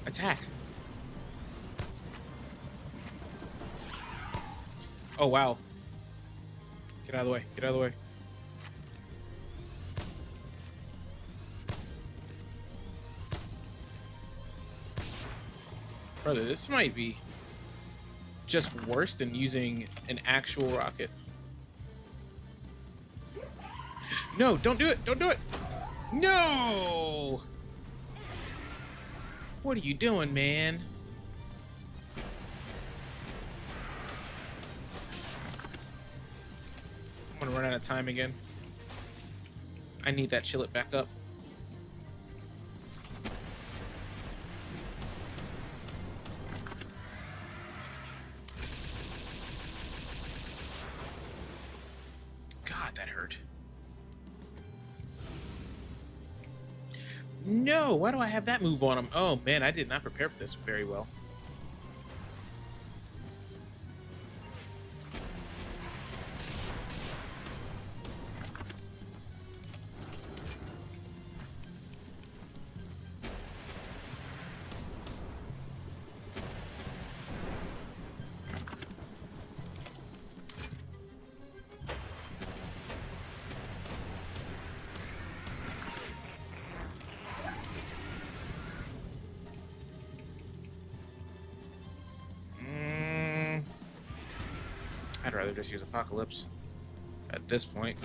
Attack. Oh, wow. Get out of the way. Get out of the way. Brother, this might be... just worse than using an actual rocket. No, don't do it. Don't do it. No! What are you doing, man? I'm gonna run out of time again. I need that chillet back up. God, that hurt. No, why do I have that move on him? Oh man, I did not prepare for this very well. I'd rather just use Apocalypse at this point.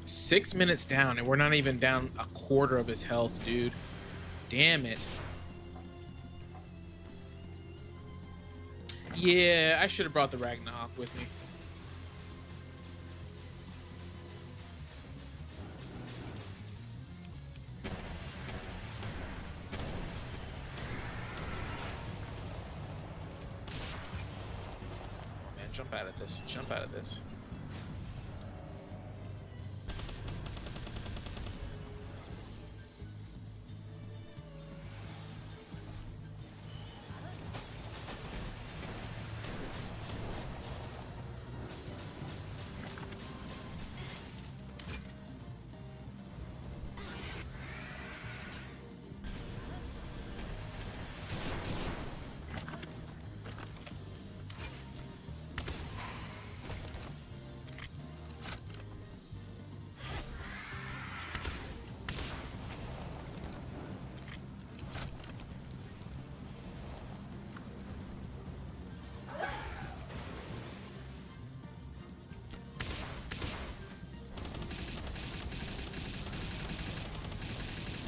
6 minutes down, and we're not even down a quarter of his health, dude. Damn it. Yeah, I should have brought the Ragnarok with me. Jump out of this. Jump out of this.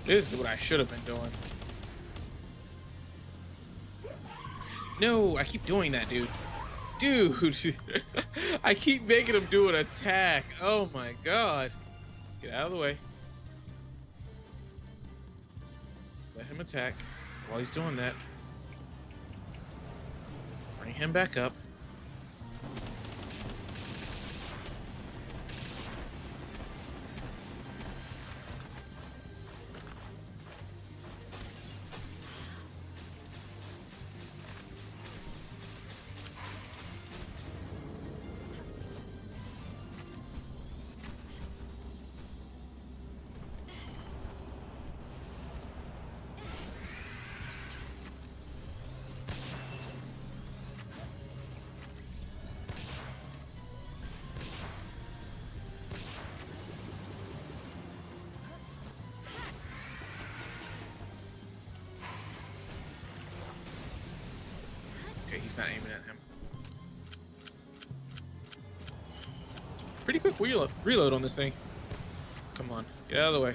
This is what I should have been doing. No, I keep doing that, dude. Dude, I keep making him do an attack. Oh my god. Get out of the way. Let him attack while he's doing that. Bring him back up. Okay, he's not aiming at him. Pretty quick reload on this thing. Come on, get out of the way.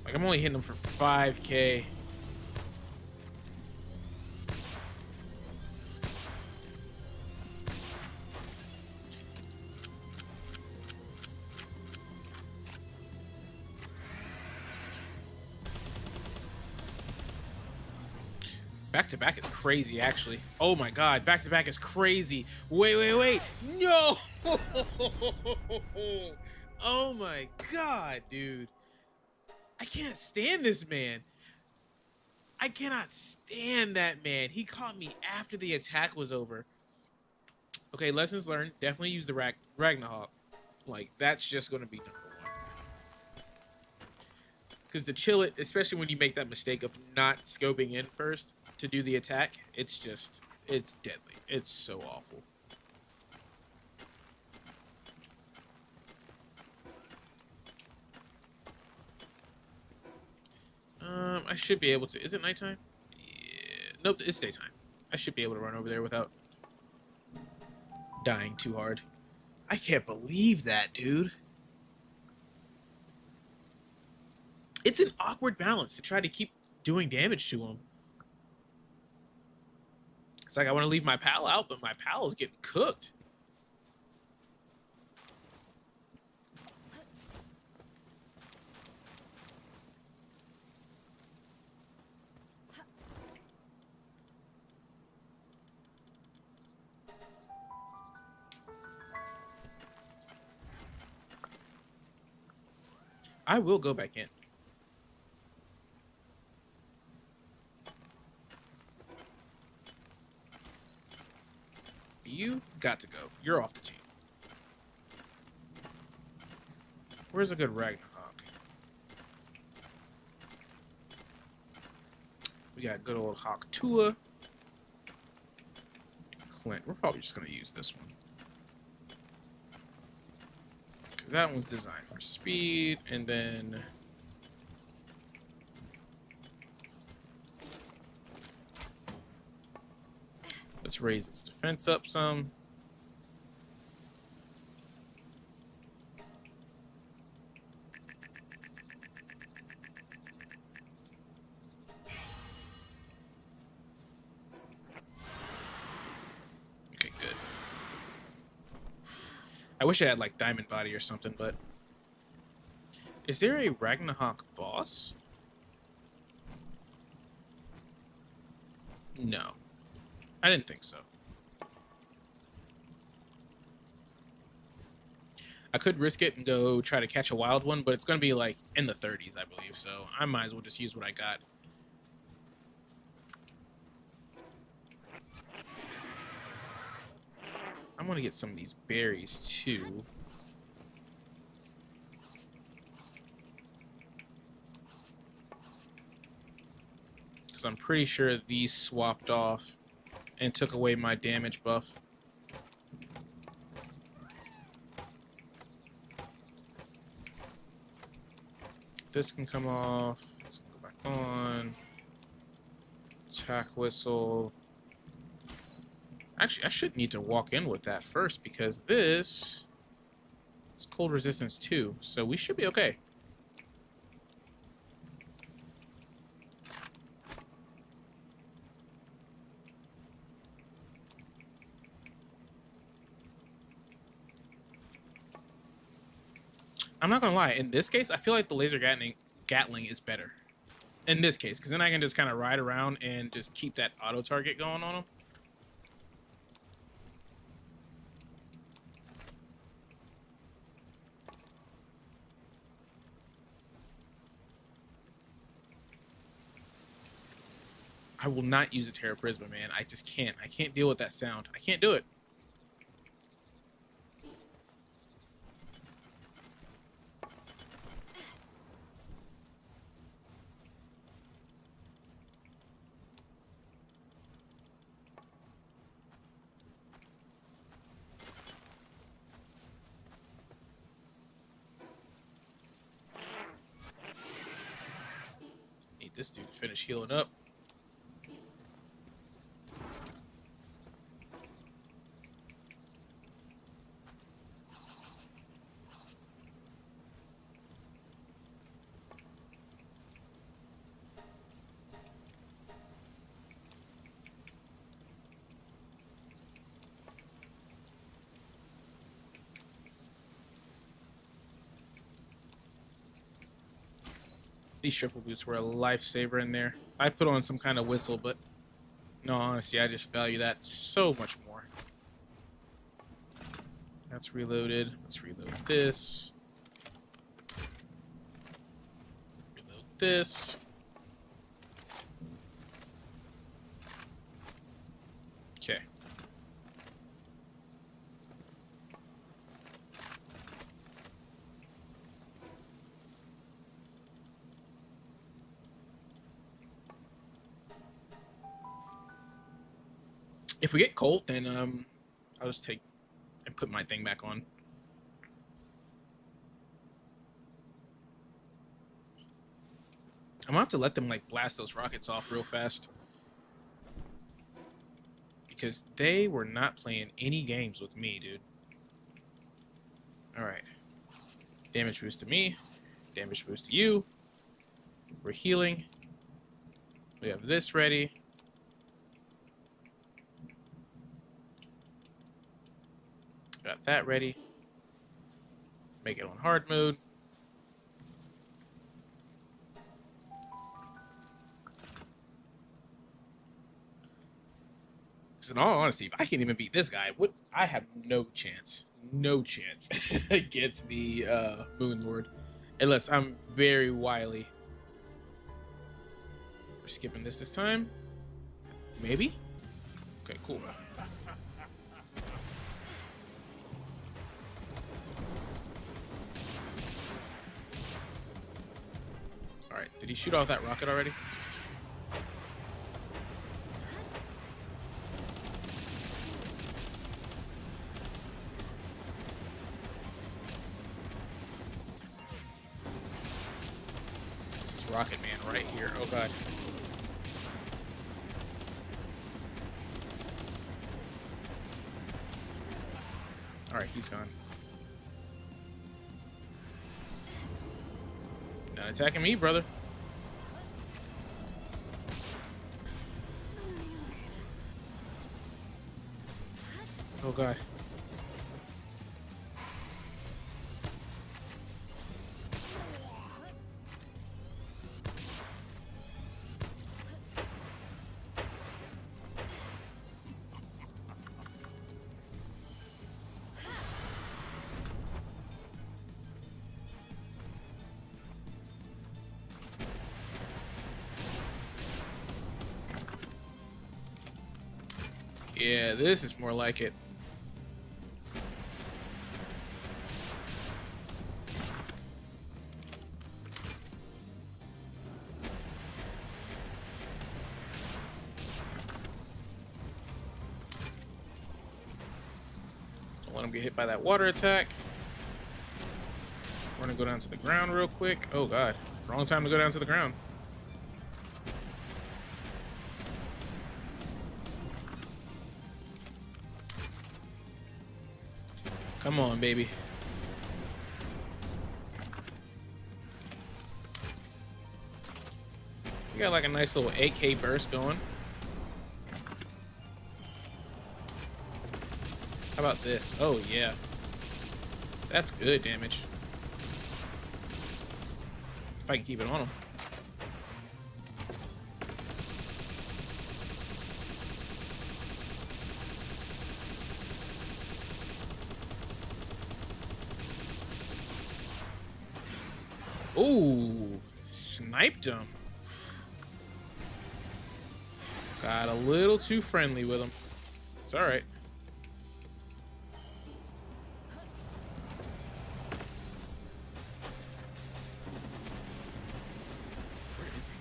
Like, I'm only hitting him for 5K. Back to back is crazy, actually. Oh my god, back to back is crazy. Wait. No! Oh my god, dude. I can't stand this man. I cannot stand that man. He caught me after the attack was over. Okay, lessons learned. Definitely use the Ragnarok. Like, that's just going to be number one. Because the chill it, especially when you make that mistake of not scoping in first to do the attack, it's deadly. It's so awful. I should be able to. Is it nighttime? Yeah. Nope, it's daytime. I should be able to run over there without dying too hard. I can't believe that, dude. It's an awkward balance to try to keep doing damage to him. It's like I want to leave my pal out, but my pal is getting cooked. I will go back in. You got to go. You're off the team. Where's a good Ragnarok? We got good old Hawk Tua. Clint. We're probably just going to use this one. Because that one's designed for speed. And then... let's raise its defense up some. Okay, good. I wish I had like Diamond Body or something, but... is there a Ragnarok boss? No. I didn't think so. I could risk it and go try to catch a wild one, but it's going to be like in the 30s, I believe. So I might as well just use what I got. I'm going to get some of these berries too. Because I'm pretty sure these swapped off and took away my damage buff. This can come off. Let's go back on. Attack whistle. Actually, I should need to walk in with that first because this is cold resistance too, so we should be okay. I'm not gonna lie, in this case, I feel like the laser Gatling is better. In this case, because then I can just kind of ride around and just keep that auto target going on them. I will not use a Terra Prisma, man. I just can't. I can't deal with that sound. I can't do it. Need this dude to finish healing up. These triple boots were a lifesaver in there. I put on some kind of whistle, but no, honestly, I just value that so much more. That's reloaded. Let's reload this. Reload this. Okay. If we get Colt, then I'll just take and put my thing back on. I'm gonna have to let them like blast those rockets off real fast, because they were not playing any games with me, dude. All right, damage boost to me, damage boost to you. We're healing. We have this ready. Got that ready. Make it on hard mode. Because in all honesty, if I can't even beat this guy, I have no chance. No chance against the Moon Lord. Unless I'm very wily. We're skipping this time. Maybe? Okay, cool. Alright, did he shoot off that rocket already? This is Rocket Man right here. Oh god. Alright, he's gone. Not attacking me, brother. Oh god. Yeah, this is more like it. Don't let him get hit by that water attack. We're gonna go down to the ground real quick. Oh god, wrong time to go down to the ground. Come on, baby. We got like a nice little 8K burst going. How about this? Oh, yeah. That's good damage. If I can keep it on him. Ooh, sniped him. Got a little too friendly with him. It's all right. Where is he?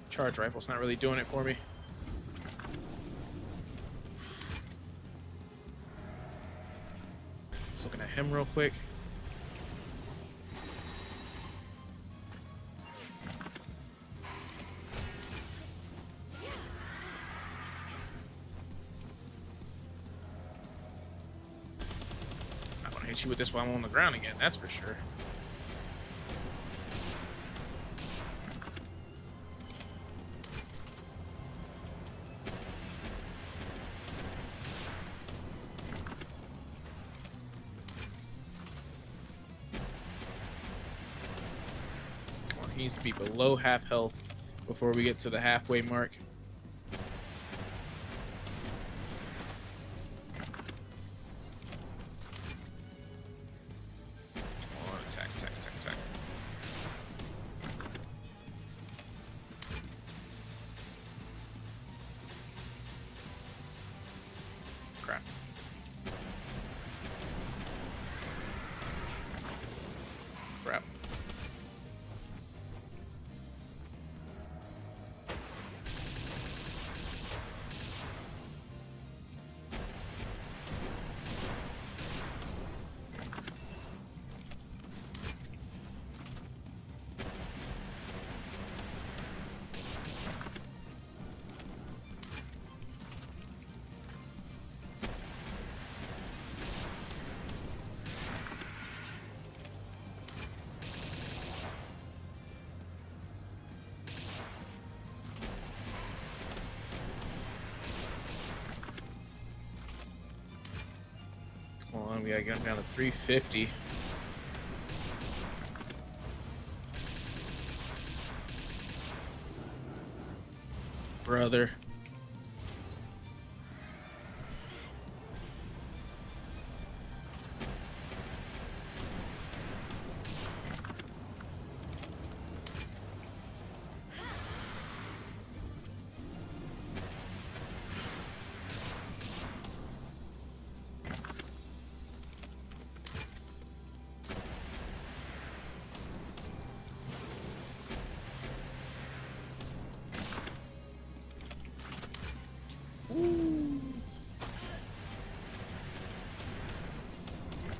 Charge rifle's not really doing it for me. Just looking at him real quick. I'm gonna hit you with this while I'm on the ground again, that's for sure. He needs to be below half health before we get to the halfway mark. Come on, attack, attack, attack, attack. on, we gotta get him down to 350. Brother.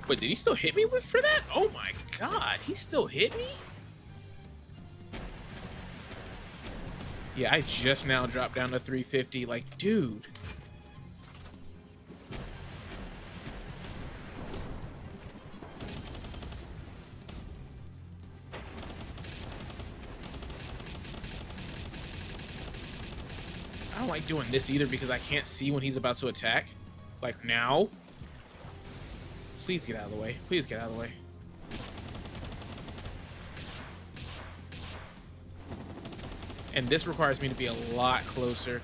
Wait, did he still hit me for that? Oh my god, he still hit me? Yeah, I just now dropped down to 350. Like, dude. I don't like doing this either because I can't see when he's about to attack. Like now. Please get out of the way. Please get out of the way. And this requires me to be a lot closer.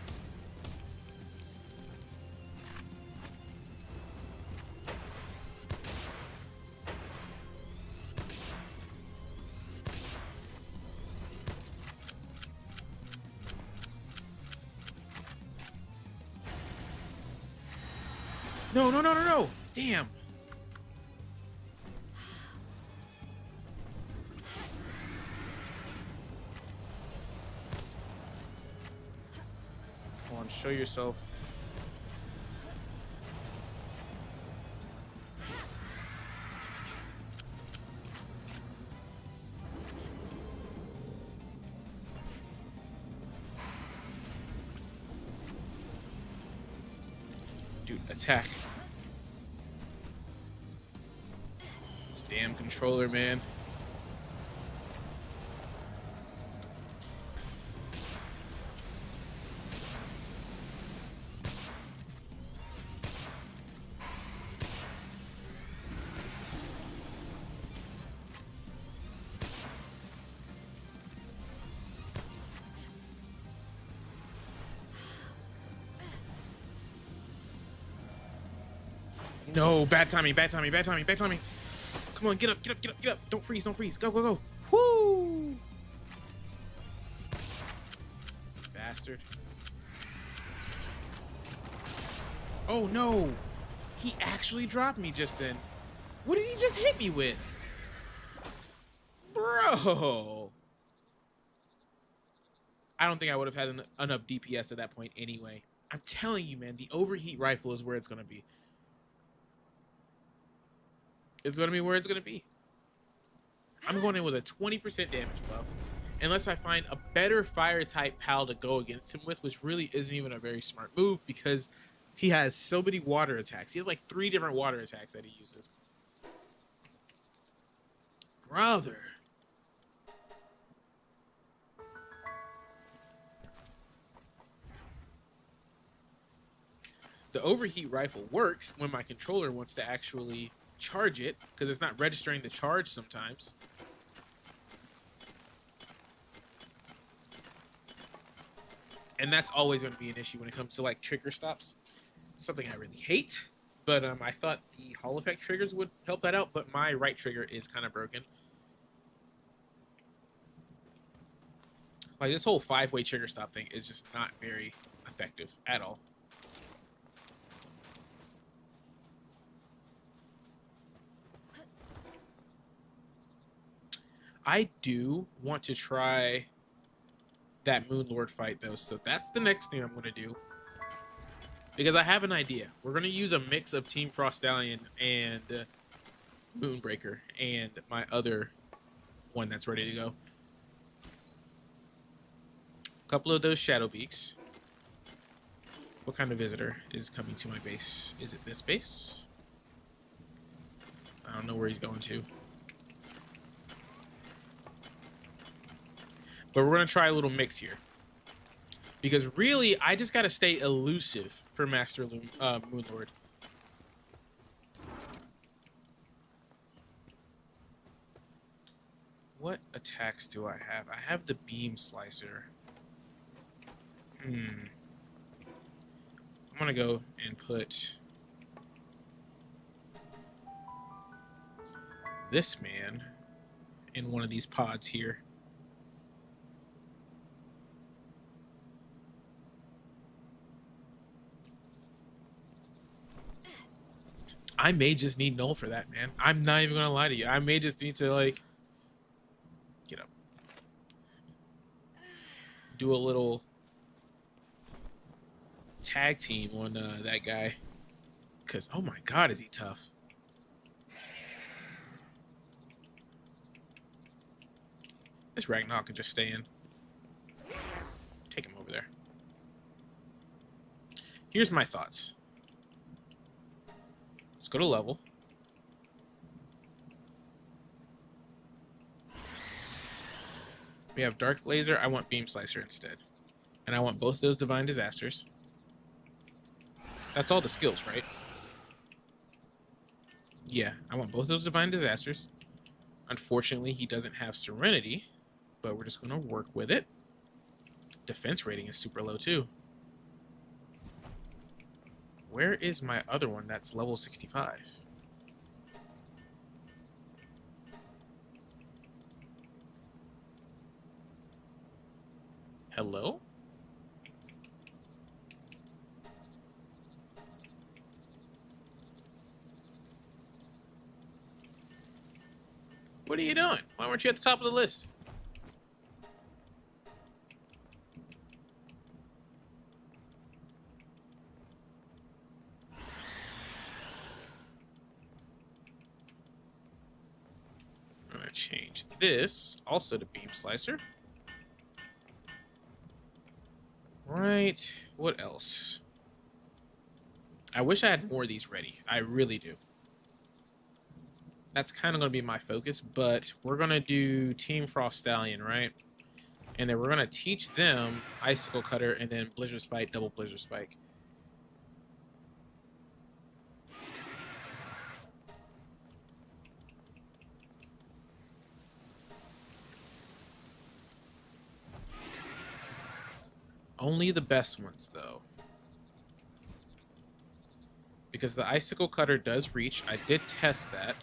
No, no, no, no, no. Damn. Come on, show yourself. Dude, attack. This damn controller, man. No, bad timing, bad timing, bad timing, bad timing. Come on, get up, get up, get up, get up. Don't freeze, don't freeze. Go, go, go. Whoo! Bastard. Oh, no. He actually dropped me just then. What did he just hit me with? Bro. I don't think I would have had enough DPS at that point anyway. I'm telling you, man, the overheat rifle is where it's going to be. It's going to be where it's going to be. I'm going in with a 20% damage buff. Unless I find a better fire type pal to go against him with, which really isn't even a very smart move because he has so many water attacks. He has like 3 different water attacks that he uses. Brother. The overheat rifle works when my controller wants to actually charge it because it's not registering the charge sometimes. And that's always going to be an issue when it comes to like trigger stops. Something I really hate, but I thought the Hall effect triggers would help that out, but my right trigger is kind of broken. Like this whole 5-way trigger stop thing is just not very effective at all. I do want to try that Moon Lord fight though, so that's the next thing I'm going to do. Because I have an idea. We're going to use a mix of Team Frost Stallion and Moonbreaker and my other one that's ready to go. A couple of those Shadowbeaks. What kind of visitor is coming to my base? Is it this base? I don't know where he's going to. But we're going to try a little mix here. Because really, I just got to stay elusive for Master Moonlord. What attacks do I have? I have the beam slicer. I'm gonna go and put this man in one of these pods here. I may just need Null for that, man. I'm not even gonna lie to you. I may just need to, like, get up, do a little tag team on that guy, because oh my god, is he tough. This Ragnarok can just stay in. Take him over there. Here's my thoughts. Let's go to level. We have Dark Laser. I want Beam Slicer instead. And I want both those Divine Disasters. That's all the skills, right? Yeah, I want both those Divine Disasters. Unfortunately, he doesn't have Serenity, but we're just going to work with it. Defense rating is super low, too. Where is my other one that's level 65? Hello? What are you doing? Why weren't you at the top of the list? I'm going to change this also to Beam Slicer. Right. What else? I wish I had more of these ready. I really do. That's kind of going to be my focus, but we're going to do Team Frost Stallion, right? And then we're going to teach them Icicle Cutter and then Blizzard Spike, double Blizzard Spike. Only the best ones, though. Because the Icicle Cutter does reach. I did test that.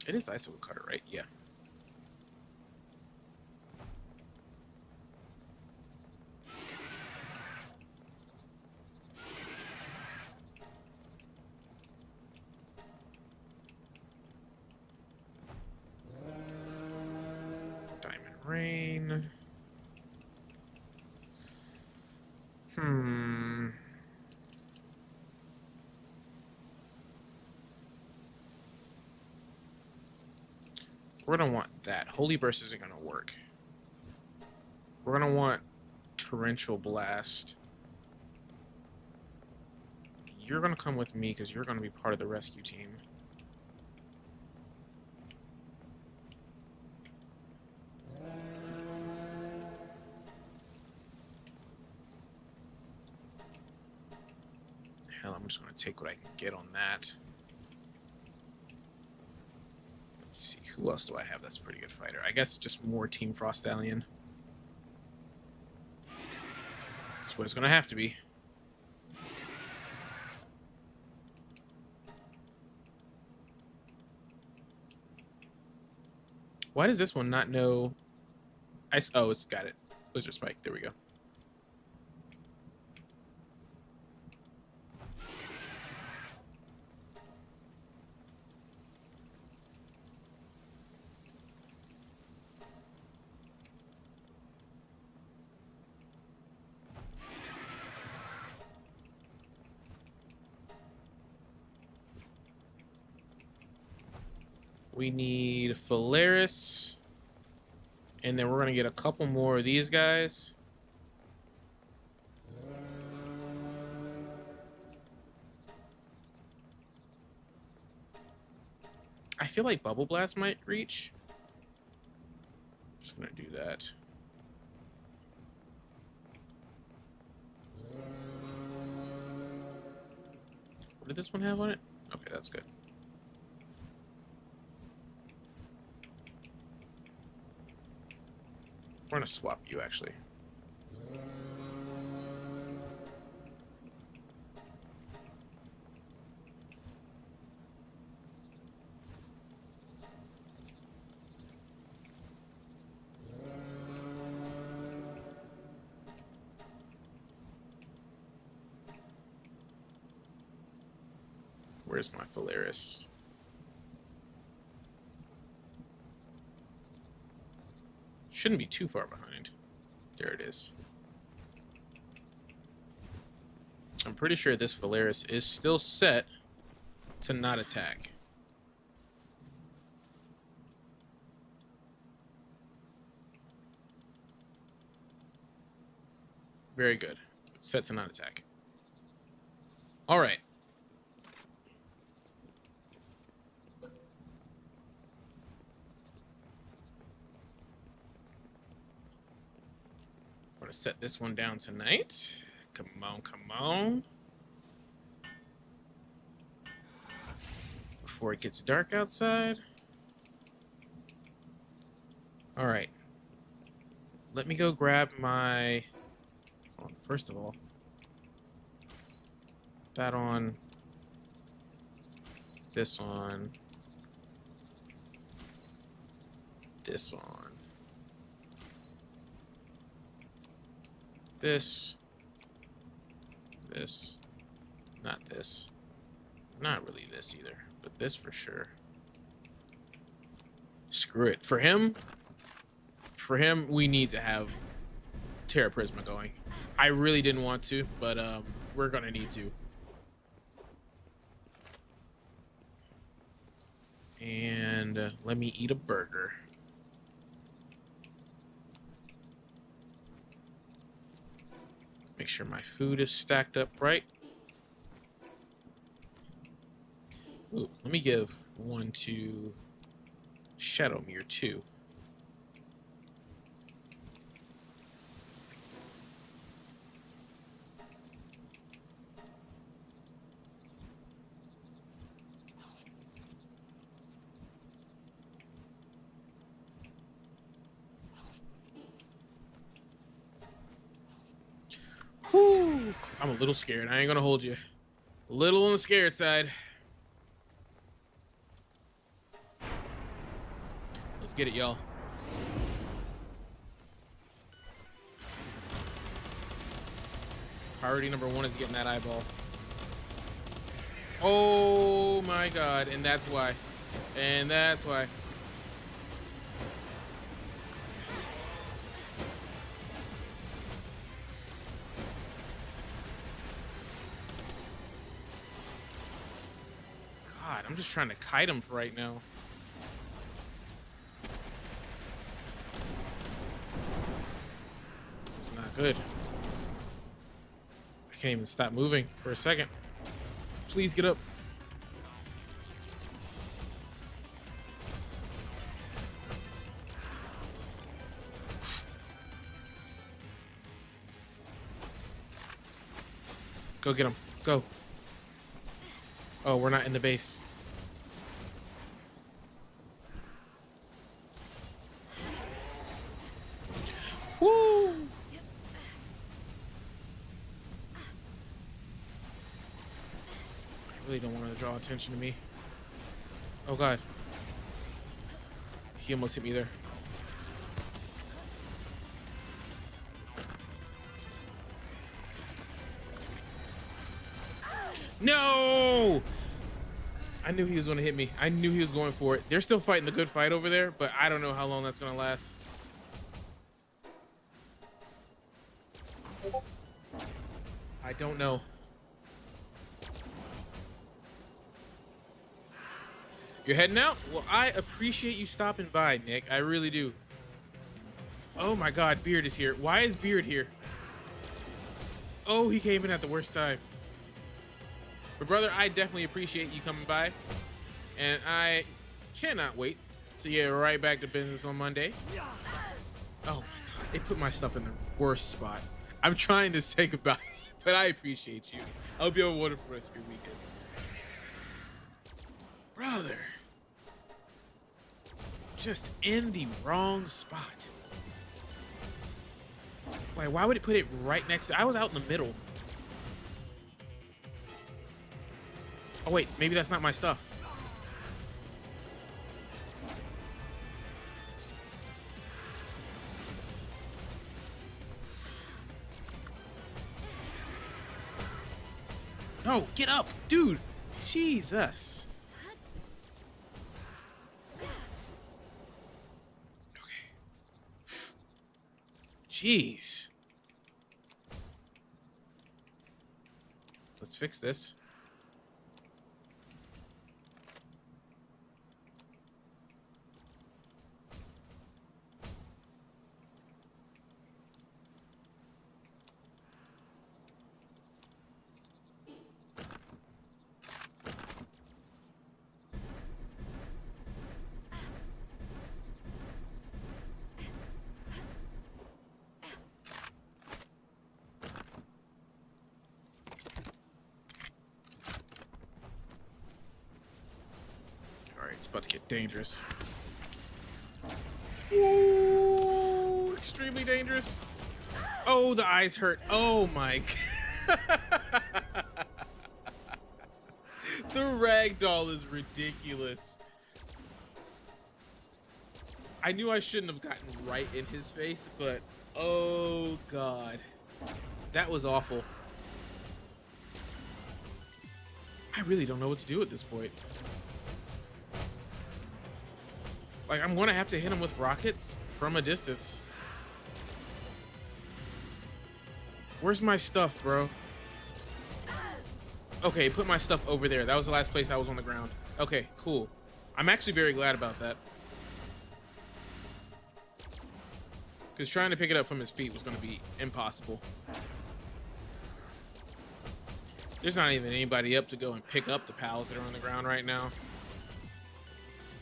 It is Icicle Cutter, right? Yeah. Diamond Rain. We're going to want that. Holy Burst isn't going to work. We're going to want Torrential Blast. You're going to come with me because you're going to be part of the rescue team. Hell, I'm just going to take what I can get on that. Let's see, who else do I have that's a pretty good fighter? I guess just more Team Frost Stallion. That's what it's going to have to be. Why does this one not know ice? Oh, it's got it. Blizzard Spike. There we go. We need Phalaris. And then we're going to get a couple more of these guys. I feel like Bubble Blast might reach. Just going to do that. What did this one have on it? Okay, that's good. We're gonna swap you, actually. Where's my Phalaris? Shouldn't be too far behind. There it is. I'm pretty sure this Phalaris is still set to not attack. Very good. It's set to not attack. All right. I'm gonna set this one down tonight. Come on, come on. Before it gets dark outside. All right. Let me go grab my... First of all, that on, this on, this on, this, not this, not really this either, but this for sure. Screw it. For him, we need to have Terra Prisma going. I really didn't want to, but we're gonna need to. And let me eat a burger. Make sure my food is stacked up right. Ooh, let me give one to Shadowbeaks too. Whew. I'm a little scared. I ain't gonna hold you. A little on the scared side. Let's get it, y'all. Priority number one is getting that eyeball. Oh my god, and that's why. And that's why. God, I'm just trying to kite him for right now. This is not good. I can't even stop moving for a second. Please get up. Go get him. Go. Oh, we're not in the base. Woo! I really don't want to draw attention to me. Oh god. He almost hit me there. No! I knew he was going to hit me. I knew he was going for it. They're still fighting the good fight over there, but I don't know how long that's going to last. I don't know. You're heading out? Well, I appreciate you stopping by, Nick. I really do. Oh my god, Beard is here. Why is Beard here? Oh, he came in at the worst time. But brother, I definitely appreciate you coming by. And I cannot wait to get right back to business on Monday. Oh my god, they put my stuff in the worst spot. I'm trying to say goodbye, but I appreciate you. I hope you have a wonderful rest of your weekend. Brother. Just in the wrong spot. Like, why would it put it right next to... I was out in the middle. Oh, wait. Maybe that's not my stuff. No, get up, dude. Jesus. Okay. Jeez. Let's fix this. It's about to get dangerous. Whoa, extremely dangerous. Oh, the eyes hurt. Oh my God. The ragdoll is ridiculous. I knew I shouldn't have gotten right in his face, but oh God, that was awful. I really don't know what to do at this point. Like, I'm gonna have to hit him with rockets from a distance. Where's my stuff, bro? Okay, put my stuff over there. That was the last place I was on the ground. Okay, cool. I'm actually very glad about that. Because trying to pick it up from his feet was gonna be impossible. There's not even anybody up to go and pick up the pals that are on the ground right now.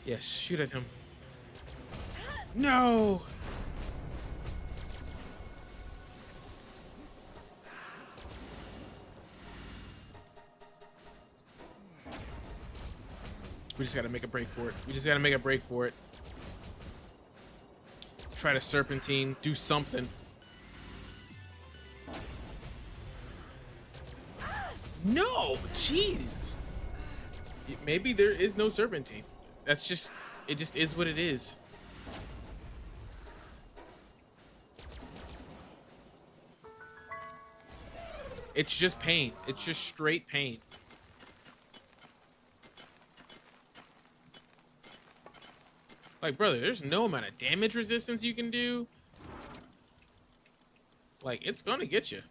Yes, shoot at him. No! We just gotta make a break for it. We just gotta make a break for it. Try to serpentine, do something. No! Jesus! Maybe there is no serpentine. That's just, it just is what it is. It's just pain. It's just straight pain. Like, brother, there's no amount of damage resistance you can do. Like, it's gonna get you.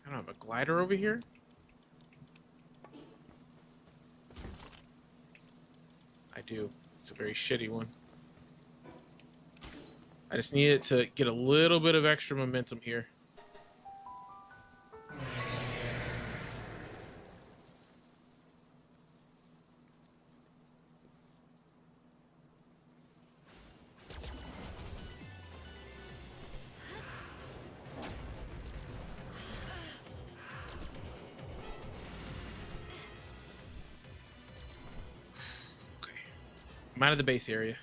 I don't have a glider over here. I do. It's a very shitty one. I just need it to get a little bit of extra momentum here. I'm out of the base area.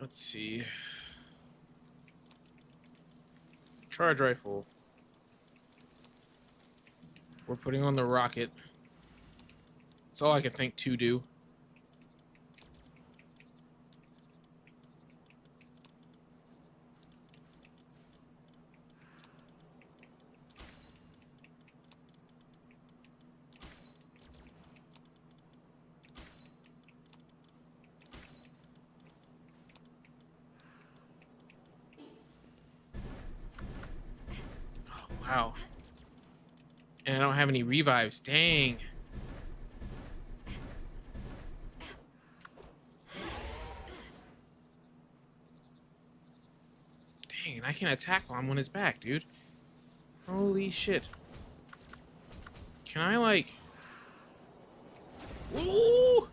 Let's see. Charge rifle. We're putting on the rocket. That's all I can think to do. And I don't have any revives. Dang. Dang, and I can't attack while I'm on his back, dude. Holy shit. Can I, like... Ooh!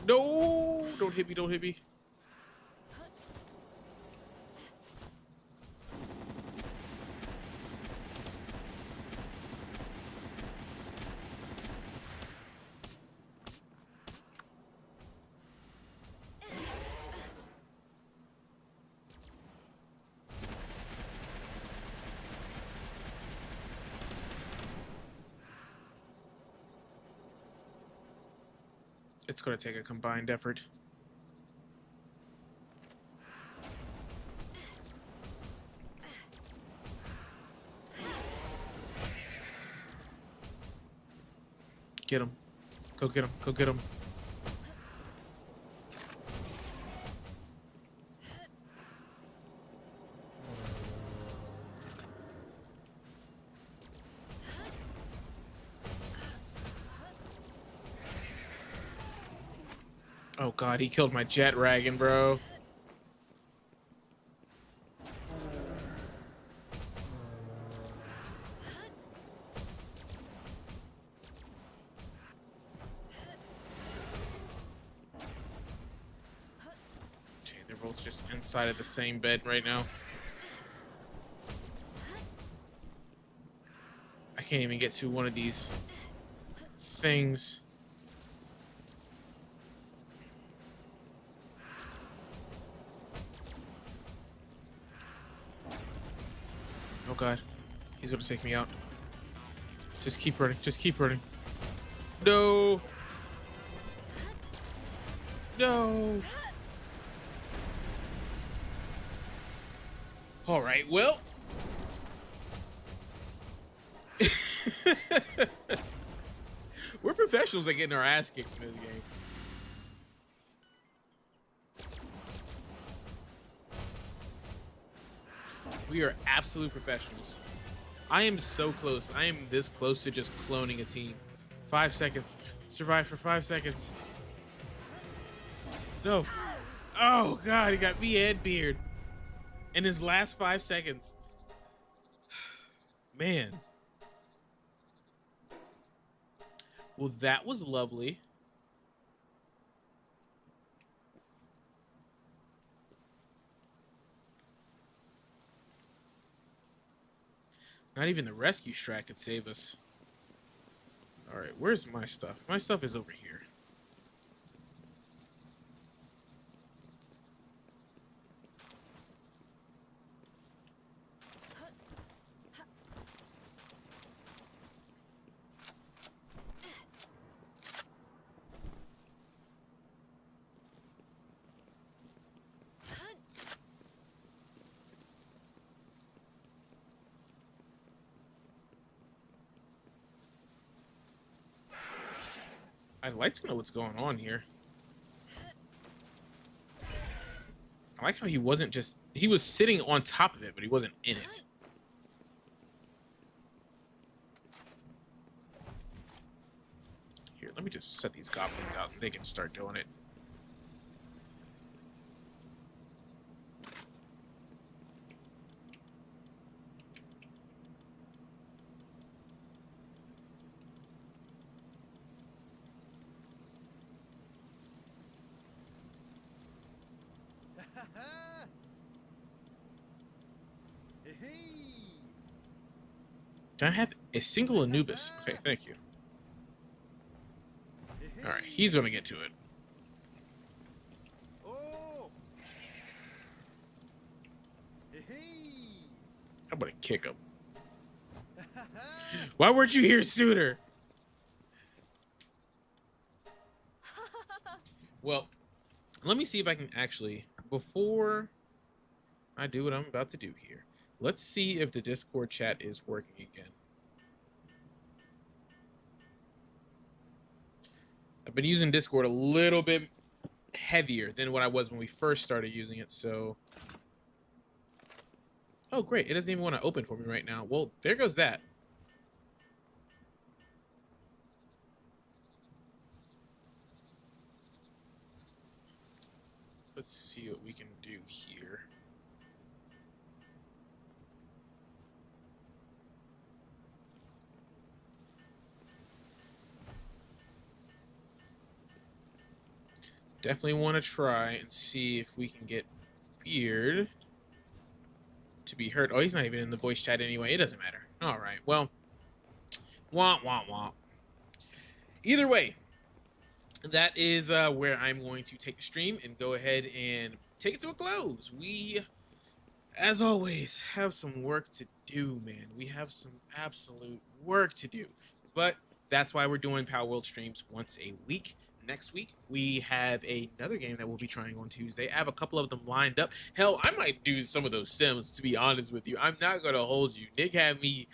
No! Don't hit me, don't hit me. It's going to take a combined effort. Get him. Go get him. Go get him. Oh god, he killed my jet dragon, bro. Okay, they're both just inside of the same bed right now. I can't even get to one of these things. Oh god, he's gonna take me out. Just keep running, just keep running. No! No! Alright, well. We're professionals at getting our ass kicked in this game. We are absolute professionals. I am so close. I am this close to just cloning a team. 5 seconds. Survive for 5 seconds. No. Oh, God. He got me and Beard. In his last 5 seconds. Man. Well, that was lovely. Not even the rescue strat could save us. Alright, where's my stuff? My stuff is over here. I'd like to know what's going on here. I like how he wasn't just... He was sitting on top of it, but he wasn't in it. Here, let me just set these goblins out and they can start doing it. Can I have a single Anubis? Okay, thank you. Alright, he's gonna get to it. I'm gonna kick him. Why weren't you here sooner? Well, let me see if I can actually, before I do what I'm about to do here, let's see if the Discord chat is working again. I've been using Discord a little bit heavier than what I was when we first started using it. So, oh great, it doesn't even want to open for me right now. Well, there goes that. Let's see what we can do here. Definitely want to try and see if we can get Beard to be heard. Oh, he's not even in the voice chat anyway. It doesn't matter. All right. Well, womp, womp, womp. Either way, that is where I'm going to take the stream and go ahead and take it to a close. We, as always, have some work to do, man. We have some absolute work to do. But that's why we're doing Palworld streams once a week. Next week, we have another game that we'll be trying on Tuesday. I have a couple of them lined up. Hell, I might do some of those Sims, to be honest with you. I'm not going to hold you. Nick had me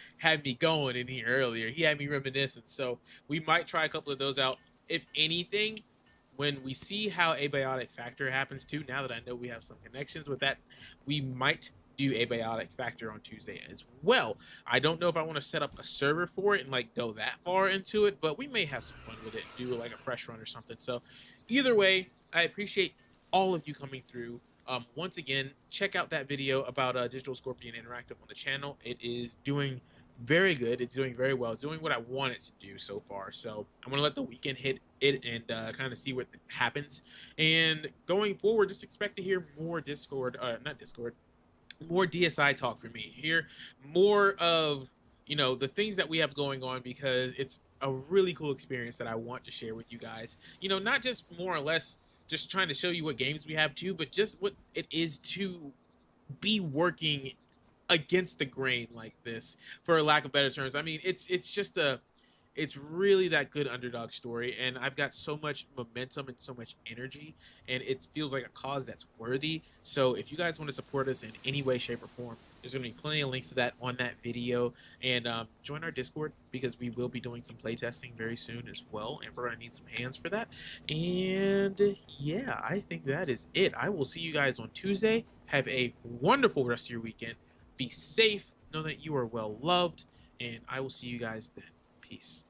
going in here earlier. He had me reminiscing. So we might try a couple of those out. If anything, when we see how Abiotic Factor happens too, now that I know we have some connections with that, we might do Abiotic Factor on Tuesday as well. I don't know if I want to set up a server for it and like go that far into it, but we may have some fun with it, do like a fresh run or something. So either way, I appreciate all of you coming through. Once again, check out that video about Digital Scorpion Interactive on the channel. It is doing very good. It's doing very well. It's doing what I want it to do so far. So I'm going to let the weekend hit it and kind of see what happens. And going forward, just expect to hear more more DSI talk for me. Hear more of, you know, the things that we have going on, because it's a really cool experience that I want to share with you guys. You know, not just more or less just trying to show you what games we have too, but just what it is to be working against the grain like this, for lack of better terms. I mean, it's really that good underdog story, and I've got so much momentum and so much energy, and it feels like a cause that's worthy. So if you guys want to support us in any way, shape, or form, there's going to be plenty of links to that on that video. And join our Discord, because we will be doing some playtesting very soon as well, and we're going to need some hands for that. And yeah, I think that is it. I will see you guys on Tuesday. Have a wonderful rest of your weekend. Be safe. Know that you are well loved, and I will see you guys then. Peace.